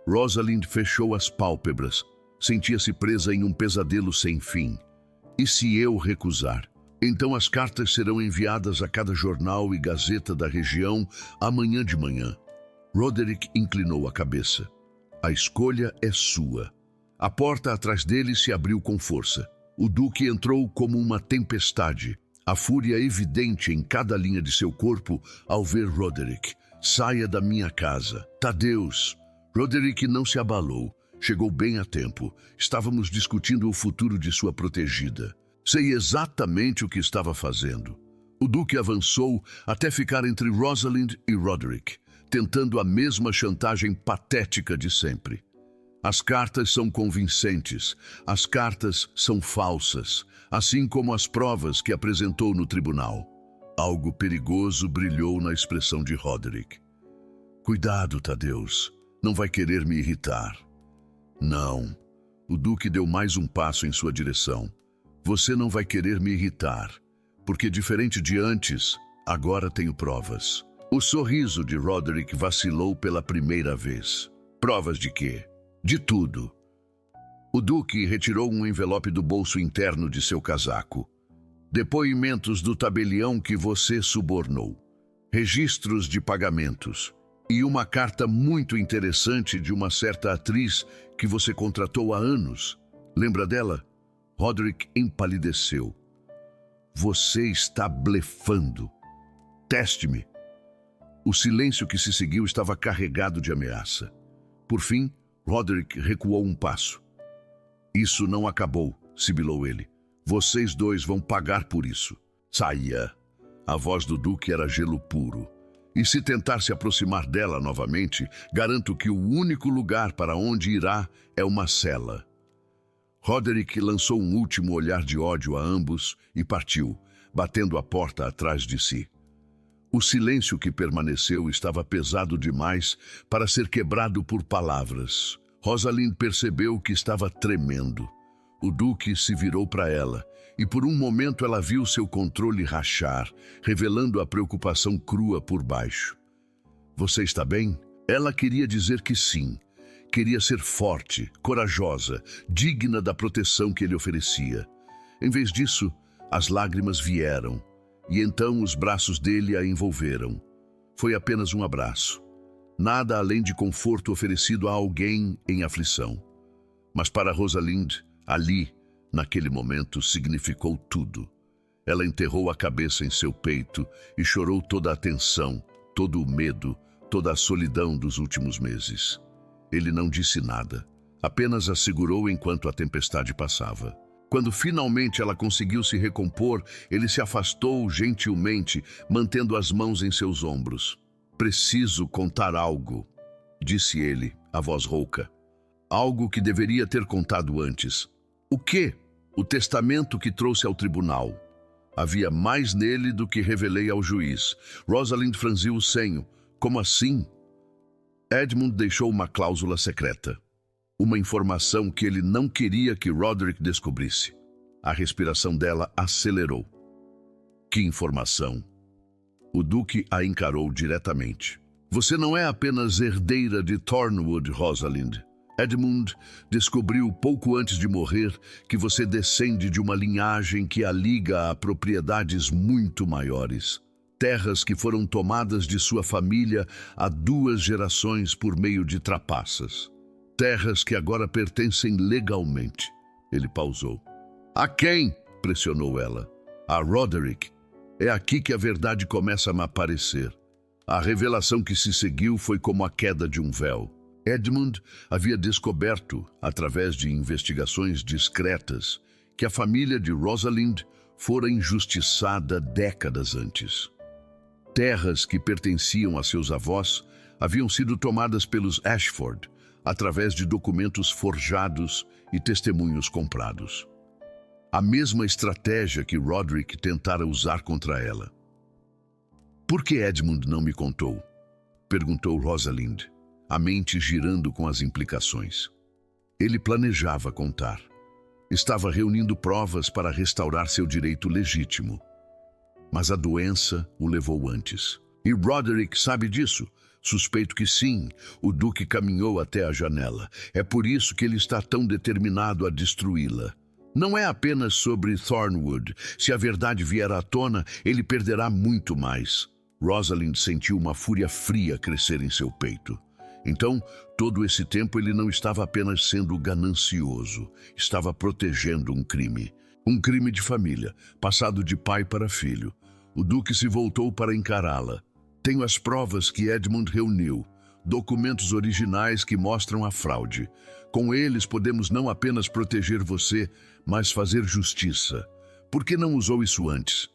Rosalind fechou as pálpebras. Sentia-se presa em um pesadelo sem fim. E se eu recusar? Então as cartas serão enviadas a cada jornal e gazeta da região amanhã de manhã. Roderick inclinou a cabeça. A escolha é sua. A porta atrás dele se abriu com força. O duque entrou como uma tempestade, a fúria evidente em cada linha de seu corpo ao ver Roderick. Saia da minha casa. Tadeus. Roderick não se abalou. Chegou bem a tempo. Estávamos discutindo o futuro de sua protegida. Sei exatamente o que estava fazendo. O duque avançou até ficar entre Rosalind e Roderick, tentando a mesma chantagem patética de sempre. As cartas são convincentes, as cartas são falsas, assim como as provas que apresentou no tribunal. Algo perigoso brilhou na expressão de Roderick. Cuidado, Tadeus, não vai querer me irritar. Não, o duque deu mais um passo em sua direção. Você não vai querer me irritar, porque diferente de antes, agora tenho provas. O sorriso de Roderick vacilou pela primeira vez. Provas de quê? De tudo. O duque retirou um envelope do bolso interno de seu casaco. Depoimentos do tabelião que você subornou. Registros de pagamentos. E uma carta muito interessante de uma certa atriz que você contratou há anos. Lembra dela? Roderick empalideceu. Você está blefando. Teste-me. O silêncio que se seguiu estava carregado de ameaça. Por fim, Roderick recuou um passo. Isso não acabou, sibilou ele. Vocês dois vão pagar por isso. Saia. A voz do duque era gelo puro. E se tentar se aproximar dela novamente, garanto que o único lugar para onde irá é uma cela. Roderick lançou um último olhar de ódio a ambos e partiu, batendo a porta atrás de si. O silêncio que permaneceu estava pesado demais para ser quebrado por palavras. Rosalind percebeu que estava tremendo. O duque se virou para ela, e por um momento ela viu seu controle rachar, revelando a preocupação crua por baixo. Você está bem? Ela queria dizer que sim. Queria ser forte, corajosa, digna da proteção que ele oferecia. Em vez disso, as lágrimas vieram, e então os braços dele a envolveram. Foi apenas um abraço. Nada além de conforto oferecido a alguém em aflição. Mas para Rosalind, ali, naquele momento, significou tudo. Ela enterrou a cabeça em seu peito e chorou toda a tensão, todo o medo, toda a solidão dos últimos meses. Ele não disse nada, apenas a segurou enquanto a tempestade passava. Quando finalmente ela conseguiu se recompor, ele se afastou gentilmente, mantendo as mãos em seus ombros. Preciso contar algo, disse ele, a voz rouca. Algo que deveria ter contado antes. O quê? O testamento que trouxe ao tribunal. Havia mais nele do que revelei ao juiz. Rosalind franziu o senho. Como assim? Edmund deixou uma cláusula secreta. Uma informação que ele não queria que Roderick descobrisse. A respiração dela acelerou. Que informação? O duque a encarou diretamente. Você não é apenas herdeira de Thornwood, Rosalind. Edmund descobriu pouco antes de morrer que você descende de uma linhagem que a liga a propriedades muito maiores. Terras que foram tomadas de sua família há 2 gerações por meio de trapaças. Terras que agora pertencem legalmente. Ele pausou. A quem? Pressionou ela. A Roderick. É aqui que a verdade começa a me aparecer. A revelação que se seguiu foi como a queda de um véu. Edmund havia descoberto, através de investigações discretas, que a família de Rosalind fora injustiçada décadas antes. Terras que pertenciam a seus avós haviam sido tomadas pelos Ashford, através de documentos forjados e testemunhos comprados. A mesma estratégia que Roderick tentara usar contra ela. Por que Edmund não me contou? Perguntou Rosalind, a mente girando com as implicações. Ele planejava contar. Estava reunindo provas para restaurar seu direito legítimo. Mas a doença o levou antes. E Roderick sabe disso? Suspeito que sim. O Duque caminhou até a janela. É por isso que ele está tão determinado a destruí-la. Não é apenas sobre Thornwood. Se a verdade vier à tona, ele perderá muito mais. Rosalind sentiu uma fúria fria crescer em seu peito. Então, todo esse tempo ele não estava apenas sendo ganancioso, estava protegendo um crime. Um crime de família, passado de pai para filho. O Duque se voltou para encará-la. Tenho as provas que Edmund reuniu, documentos originais que mostram a fraude. Com eles podemos não apenas proteger você, mas fazer justiça. Por que não usou isso antes?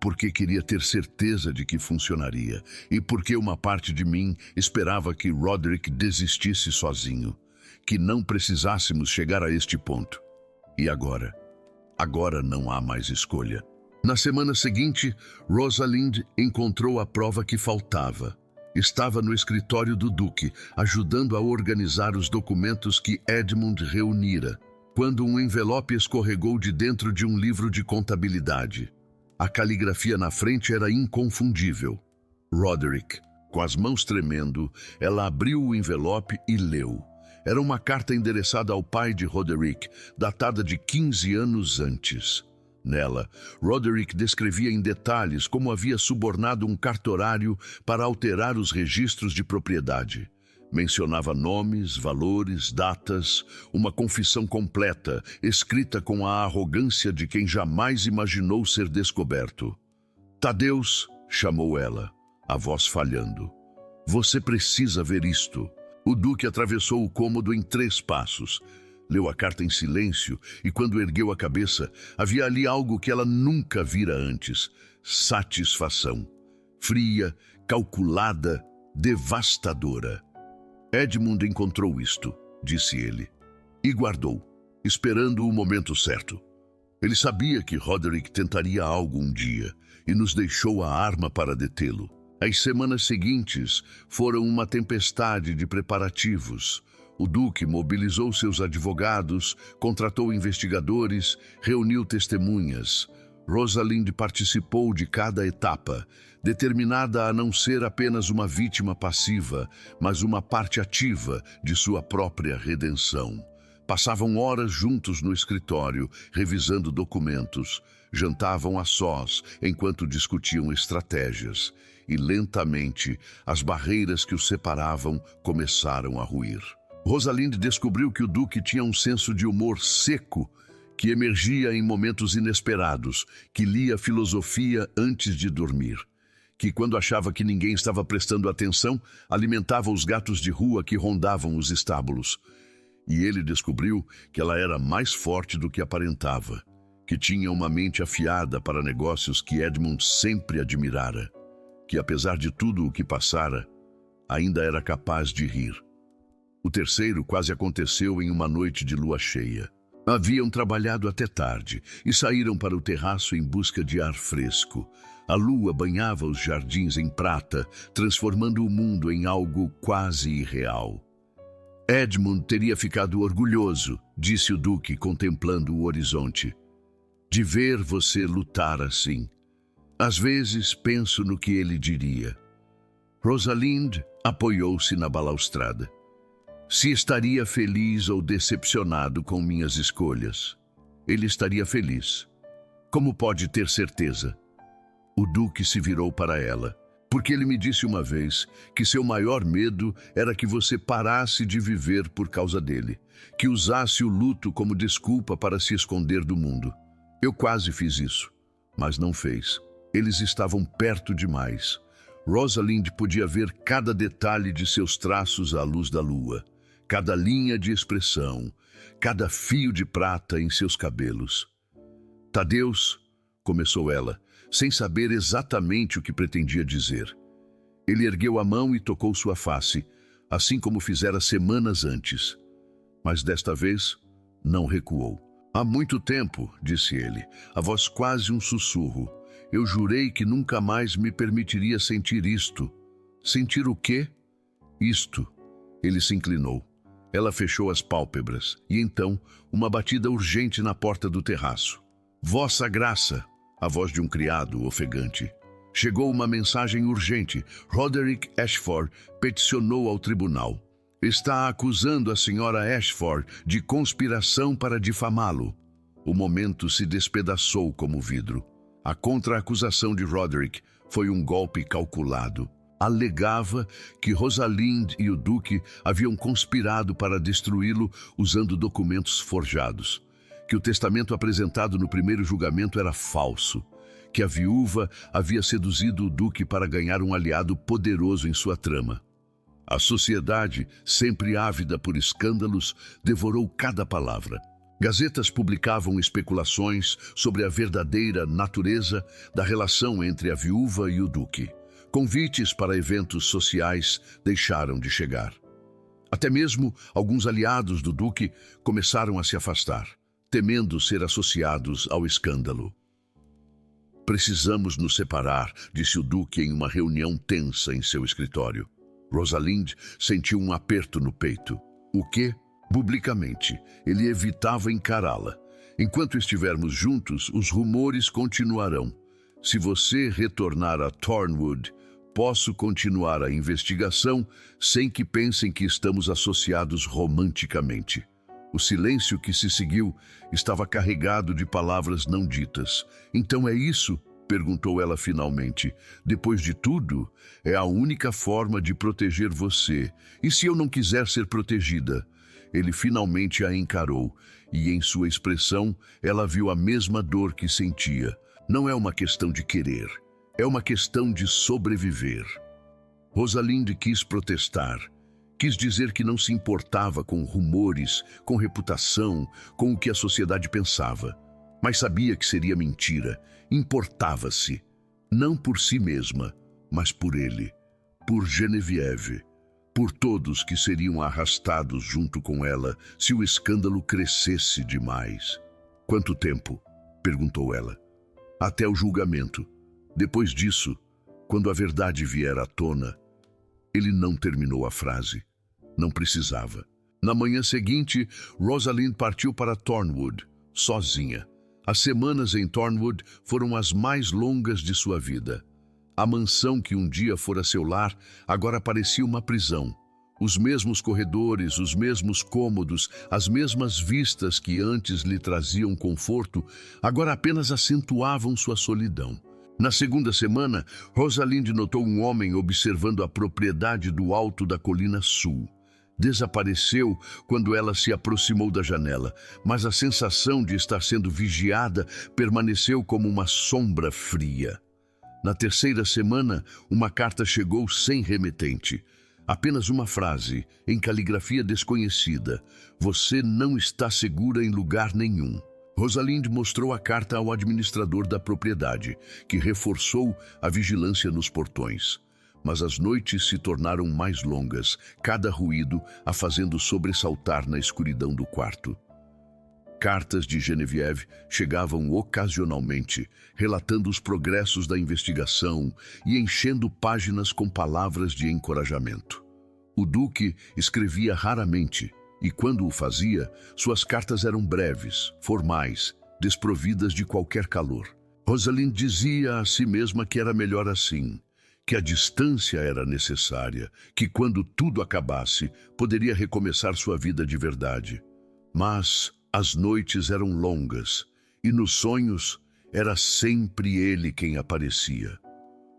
Porque queria ter certeza de que funcionaria, e porque uma parte de mim esperava que Roderick desistisse sozinho, que não precisássemos chegar a este ponto. E agora? Agora não há mais escolha. Na semana seguinte, Rosalind encontrou a prova que faltava. Estava no escritório do Duque, ajudando a organizar os documentos que Edmund reunira, quando um envelope escorregou de dentro de um livro de contabilidade. A caligrafia na frente era inconfundível. Roderick, com as mãos tremendo, ela abriu o envelope e leu. Era uma carta endereçada ao pai de Roderick, datada de 15 anos antes. Nela, Roderick descrevia em detalhes como havia subornado um cartorário para alterar os registros de propriedade. Mencionava nomes, valores, datas, uma confissão completa, escrita com a arrogância de quem jamais imaginou ser descoberto. Tadeus, chamou ela, a voz falhando. Você precisa ver isto. O Duque atravessou o cômodo em 3 passos. Leu a carta em silêncio e, quando ergueu a cabeça, havia ali algo que ela nunca vira antes. Satisfação. Fria, calculada, devastadora. Edmund encontrou isto, disse ele, e guardou, esperando o momento certo. Ele sabia que Roderick tentaria algo um dia e nos deixou a arma para detê-lo. As semanas seguintes foram uma tempestade de preparativos. O Duque mobilizou seus advogados, contratou investigadores, reuniu testemunhas. Rosalind participou de cada etapa, determinada a não ser apenas uma vítima passiva, mas uma parte ativa de sua própria redenção. Passavam horas juntos no escritório, revisando documentos. Jantavam a sós, enquanto discutiam estratégias. E lentamente, as barreiras que os separavam começaram a ruir. Rosalind descobriu que o Duque tinha um senso de humor seco, que emergia em momentos inesperados, que lia filosofia antes de dormir, que quando achava que ninguém estava prestando atenção, alimentava os gatos de rua que rondavam os estábulos. E ele descobriu que ela era mais forte do que aparentava, que tinha uma mente afiada para negócios que Edmund sempre admirara, que apesar de tudo o que passara, ainda era capaz de rir. O terceiro quase aconteceu em uma noite de lua cheia. Haviam trabalhado até tarde e saíram para o terraço em busca de ar fresco. A lua banhava os jardins em prata, transformando o mundo em algo quase irreal. Edmund teria ficado orgulhoso, disse o Duque, contemplando o horizonte, de ver você lutar assim. Às vezes penso no que ele diria. Rosalind apoiou-se na balaustrada. Se estaria feliz ou decepcionado com minhas escolhas. Ele estaria feliz. Como pode ter certeza? O Duque se virou para ela. Porque ele me disse uma vez que seu maior medo era que você parasse de viver por causa dele, que usasse o luto como desculpa para se esconder do mundo. Eu quase fiz isso, mas não fez. Eles estavam perto demais. Rosalind podia ver cada detalhe de seus traços à luz da lua, cada linha de expressão, cada fio de prata em seus cabelos. Tadeus, começou ela, sem saber exatamente o que pretendia dizer. Ele ergueu a mão e tocou sua face, assim como fizera semanas antes. Mas desta vez, não recuou. Há muito tempo, disse ele, a voz quase um sussurro, eu jurei que nunca mais me permitiria sentir isto. Sentir o quê? Isto. Ele se inclinou. Ela fechou as pálpebras, e então, uma batida urgente na porta do terraço. Vossa Graça! A voz de um criado ofegante. Chegou uma mensagem urgente. Roderick Ashford peticionou ao tribunal. Está acusando a senhora Ashford de conspiração para difamá-lo. O momento se despedaçou como vidro. A contra-acusação de Roderick foi um golpe calculado. Alegava que Rosalind e o Duque haviam conspirado para destruí-lo usando documentos forjados. Que o testamento apresentado no primeiro julgamento era falso, que a viúva havia seduzido o Duque para ganhar um aliado poderoso em sua trama. A sociedade, sempre ávida por escândalos, devorou cada palavra. Gazetas publicavam especulações sobre a verdadeira natureza da relação entre a viúva e o Duque. Convites para eventos sociais deixaram de chegar. Até mesmo alguns aliados do Duque começaram a se afastar, temendo ser associados ao escândalo. Precisamos nos separar, disse o Duque em uma reunião tensa em seu escritório. Rosalind sentiu um aperto no peito. O quê? Publicamente, ele evitava encará-la. Enquanto estivermos juntos, os rumores continuarão. Se você retornar a Thornwood, posso continuar a investigação sem que pensem que estamos associados romanticamente. O silêncio que se seguiu estava carregado de palavras não ditas. Então é isso? Perguntou ela finalmente. Depois de tudo, é a única forma de proteger você. E se eu não quiser ser protegida? Ele finalmente a encarou, e em sua expressão ela viu a mesma dor que sentia. Não é uma questão de querer, é uma questão de sobreviver. Rosalind quis protestar. Quis dizer que não se importava com rumores, com reputação, com o que a sociedade pensava. Mas sabia que seria mentira. Importava-se. Não por si mesma, mas por ele. Por Genevieve. Por todos que seriam arrastados junto com ela se o escândalo crescesse demais. Quanto tempo? Perguntou ela. Até o julgamento. Depois disso, quando a verdade vier à tona, ele não terminou a frase. Não precisava. Na manhã seguinte, Rosalind partiu para Thornwood, sozinha. As semanas em Thornwood foram as mais longas de sua vida. A mansão que um dia fora seu lar, agora parecia uma prisão. Os mesmos corredores, os mesmos cômodos, as mesmas vistas que antes lhe traziam conforto, agora apenas acentuavam sua solidão. Na segunda semana, Rosalind notou um homem observando a propriedade do alto da colina sul. Desapareceu quando ela se aproximou da janela, mas a sensação de estar sendo vigiada permaneceu como uma sombra fria. Na terceira semana, uma carta chegou sem remetente. Apenas uma frase, em caligrafia desconhecida. Você não está segura em lugar nenhum. Rosalind mostrou a carta ao administrador da propriedade, que reforçou a vigilância nos portões. Mas as noites se tornaram mais longas, cada ruído a fazendo sobressaltar na escuridão do quarto. Cartas de Genevieve chegavam ocasionalmente, relatando os progressos da investigação e enchendo páginas com palavras de encorajamento. O Duque escrevia raramente, e quando o fazia, suas cartas eram breves, formais, desprovidas de qualquer calor. Rosalind dizia a si mesma que era melhor assim, que a distância era necessária, que quando tudo acabasse, poderia recomeçar sua vida de verdade. Mas as noites eram longas, e nos sonhos era sempre ele quem aparecia.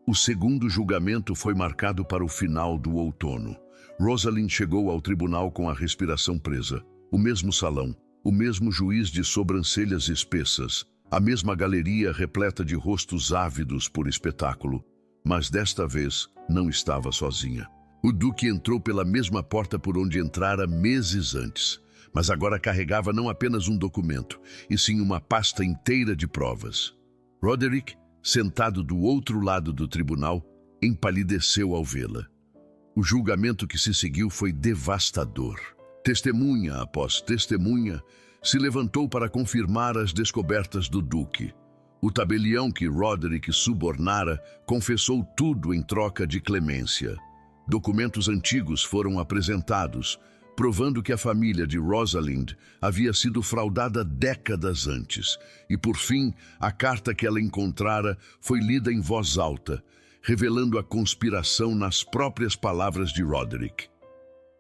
O segundo julgamento foi marcado para o final do outono. Rosalind chegou ao tribunal com a respiração presa. O mesmo salão, o mesmo juiz de sobrancelhas espessas, a mesma galeria repleta de rostos ávidos por espetáculo. Mas desta vez não estava sozinha. O duque entrou pela mesma porta por onde entrara meses antes, mas agora carregava não apenas um documento, e sim uma pasta inteira de provas. Roderick, sentado do outro lado do tribunal, empalideceu ao vê-la. O julgamento que se seguiu foi devastador. Testemunha após testemunha se levantou para confirmar as descobertas do duque. O tabelião que Roderick subornara confessou tudo em troca de clemência. Documentos antigos foram apresentados, provando que a família de Rosalind havia sido fraudada décadas antes. E, por fim, a carta que ela encontrara foi lida em voz alta, revelando a conspiração nas próprias palavras de Roderick.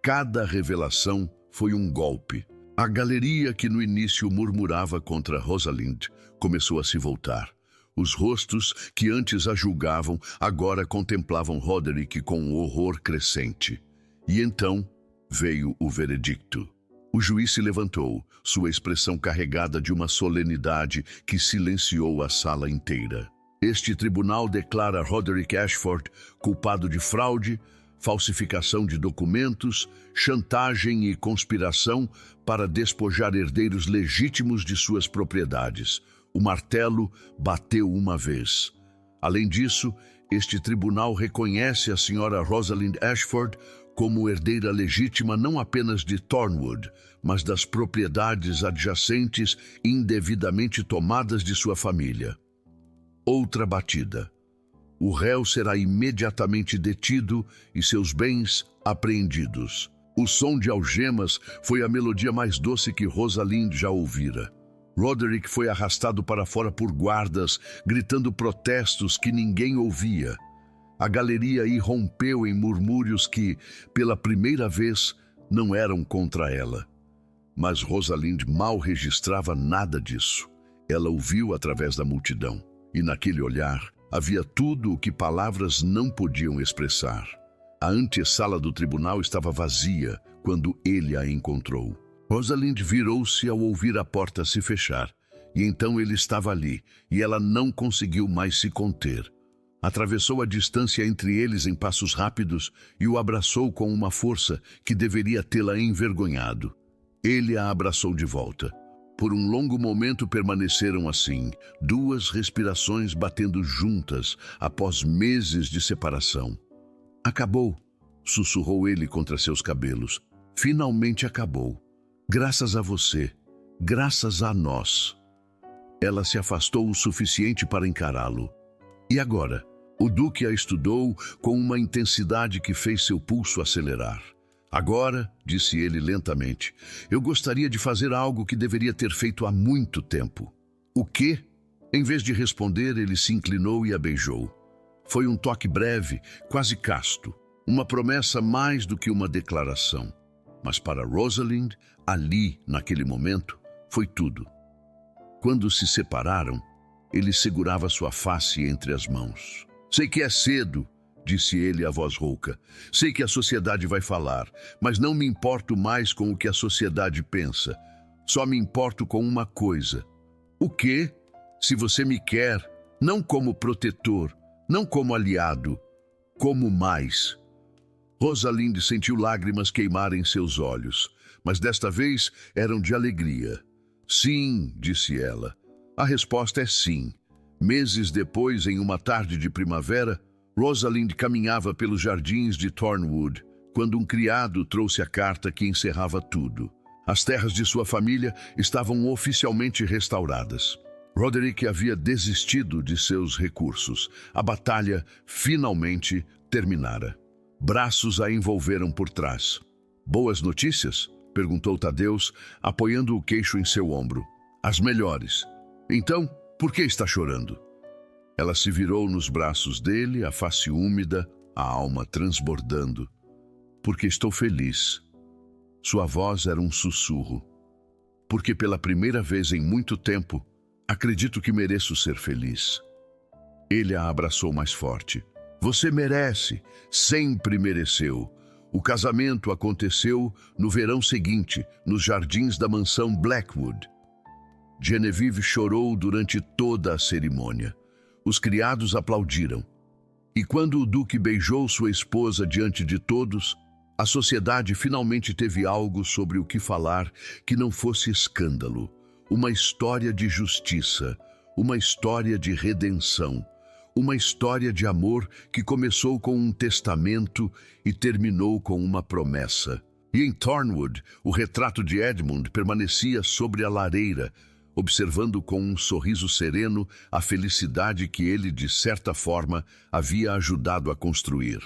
Cada revelação foi um golpe. A galeria que no início murmurava contra Rosalind começou a se voltar. Os rostos que antes a julgavam agora contemplavam Roderick com um horror crescente. E então veio o veredicto. O juiz se levantou, sua expressão carregada de uma solenidade que silenciou a sala inteira. Este tribunal declara Roderick Ashford culpado de fraude, falsificação de documentos, chantagem e conspiração para despojar herdeiros legítimos de suas propriedades. O martelo bateu uma vez. Além disso, este tribunal reconhece a senhora Rosalind Ashford como herdeira legítima não apenas de Thornwood, mas das propriedades adjacentes indevidamente tomadas de sua família. Outra batida. O réu será imediatamente detido e seus bens apreendidos. O som de algemas foi a melodia mais doce que Rosalind já ouvira. Roderick foi arrastado para fora por guardas, gritando protestos que ninguém ouvia. A galeria irrompeu em murmúrios que, pela primeira vez, não eram contra ela. Mas Rosalind mal registrava nada disso. Ela o viu através da multidão, e naquele olhar havia tudo o que palavras não podiam expressar. A antessala do tribunal estava vazia quando ele a encontrou. Rosalind virou-se ao ouvir a porta se fechar, e então ele estava ali, e ela não conseguiu mais se conter. Atravessou a distância entre eles em passos rápidos e o abraçou com uma força que deveria tê-la envergonhado. Ele a abraçou de volta. Por um longo momento permaneceram assim, duas respirações batendo juntas após meses de separação. Acabou, sussurrou ele contra seus cabelos. Finalmente acabou. Graças a você, graças a nós. Ela se afastou o suficiente para encará-lo. E agora? O duque a estudou com uma intensidade que fez seu pulso acelerar. Agora, disse ele lentamente, eu gostaria de fazer algo que deveria ter feito há muito tempo. O quê? Em vez de responder, ele se inclinou e a beijou. Foi um toque breve, quase casto, uma promessa mais do que uma declaração. Mas para Rosalind, ali, naquele momento, foi tudo. Quando se separaram, ele segurava sua face entre as mãos. Sei que é cedo, disse ele a voz rouca. Sei que a sociedade vai falar, mas não me importo mais com o que a sociedade pensa. Só me importo com uma coisa. O quê? Se você me quer, não como protetor, não como aliado, como mais. Rosalind sentiu lágrimas queimarem seus olhos, mas desta vez eram de alegria. Sim, disse ela. A resposta é sim. Meses depois, em uma tarde de primavera, Rosalind caminhava pelos jardins de Thornwood, quando um criado trouxe a carta que encerrava tudo. As terras de sua família estavam oficialmente restauradas. Roderick havia desistido de seus recursos. A batalha finalmente terminara. Braços a envolveram por trás. Boas notícias? Perguntou Tadeus, apoiando o queixo em seu ombro. As melhores. Então, por que está chorando? Ela se virou nos braços dele, a face úmida, a alma transbordando. Porque estou feliz. Sua voz era um sussurro. Porque pela primeira vez em muito tempo, acredito que mereço ser feliz. Ele a abraçou mais forte. Você merece, sempre mereceu. O casamento aconteceu no verão seguinte, nos jardins da mansão Blackwood. Genevieve chorou durante toda a cerimônia. Os criados aplaudiram. E quando o duque beijou sua esposa diante de todos, a sociedade finalmente teve algo sobre o que falar que não fosse escândalo. Uma história de justiça, uma história de redenção, uma história de amor que começou com um testamento e terminou com uma promessa. E em Thornwood, o retrato de Edmund permanecia sobre a lareira, observando com um sorriso sereno a felicidade que ele, de certa forma, havia ajudado a construir.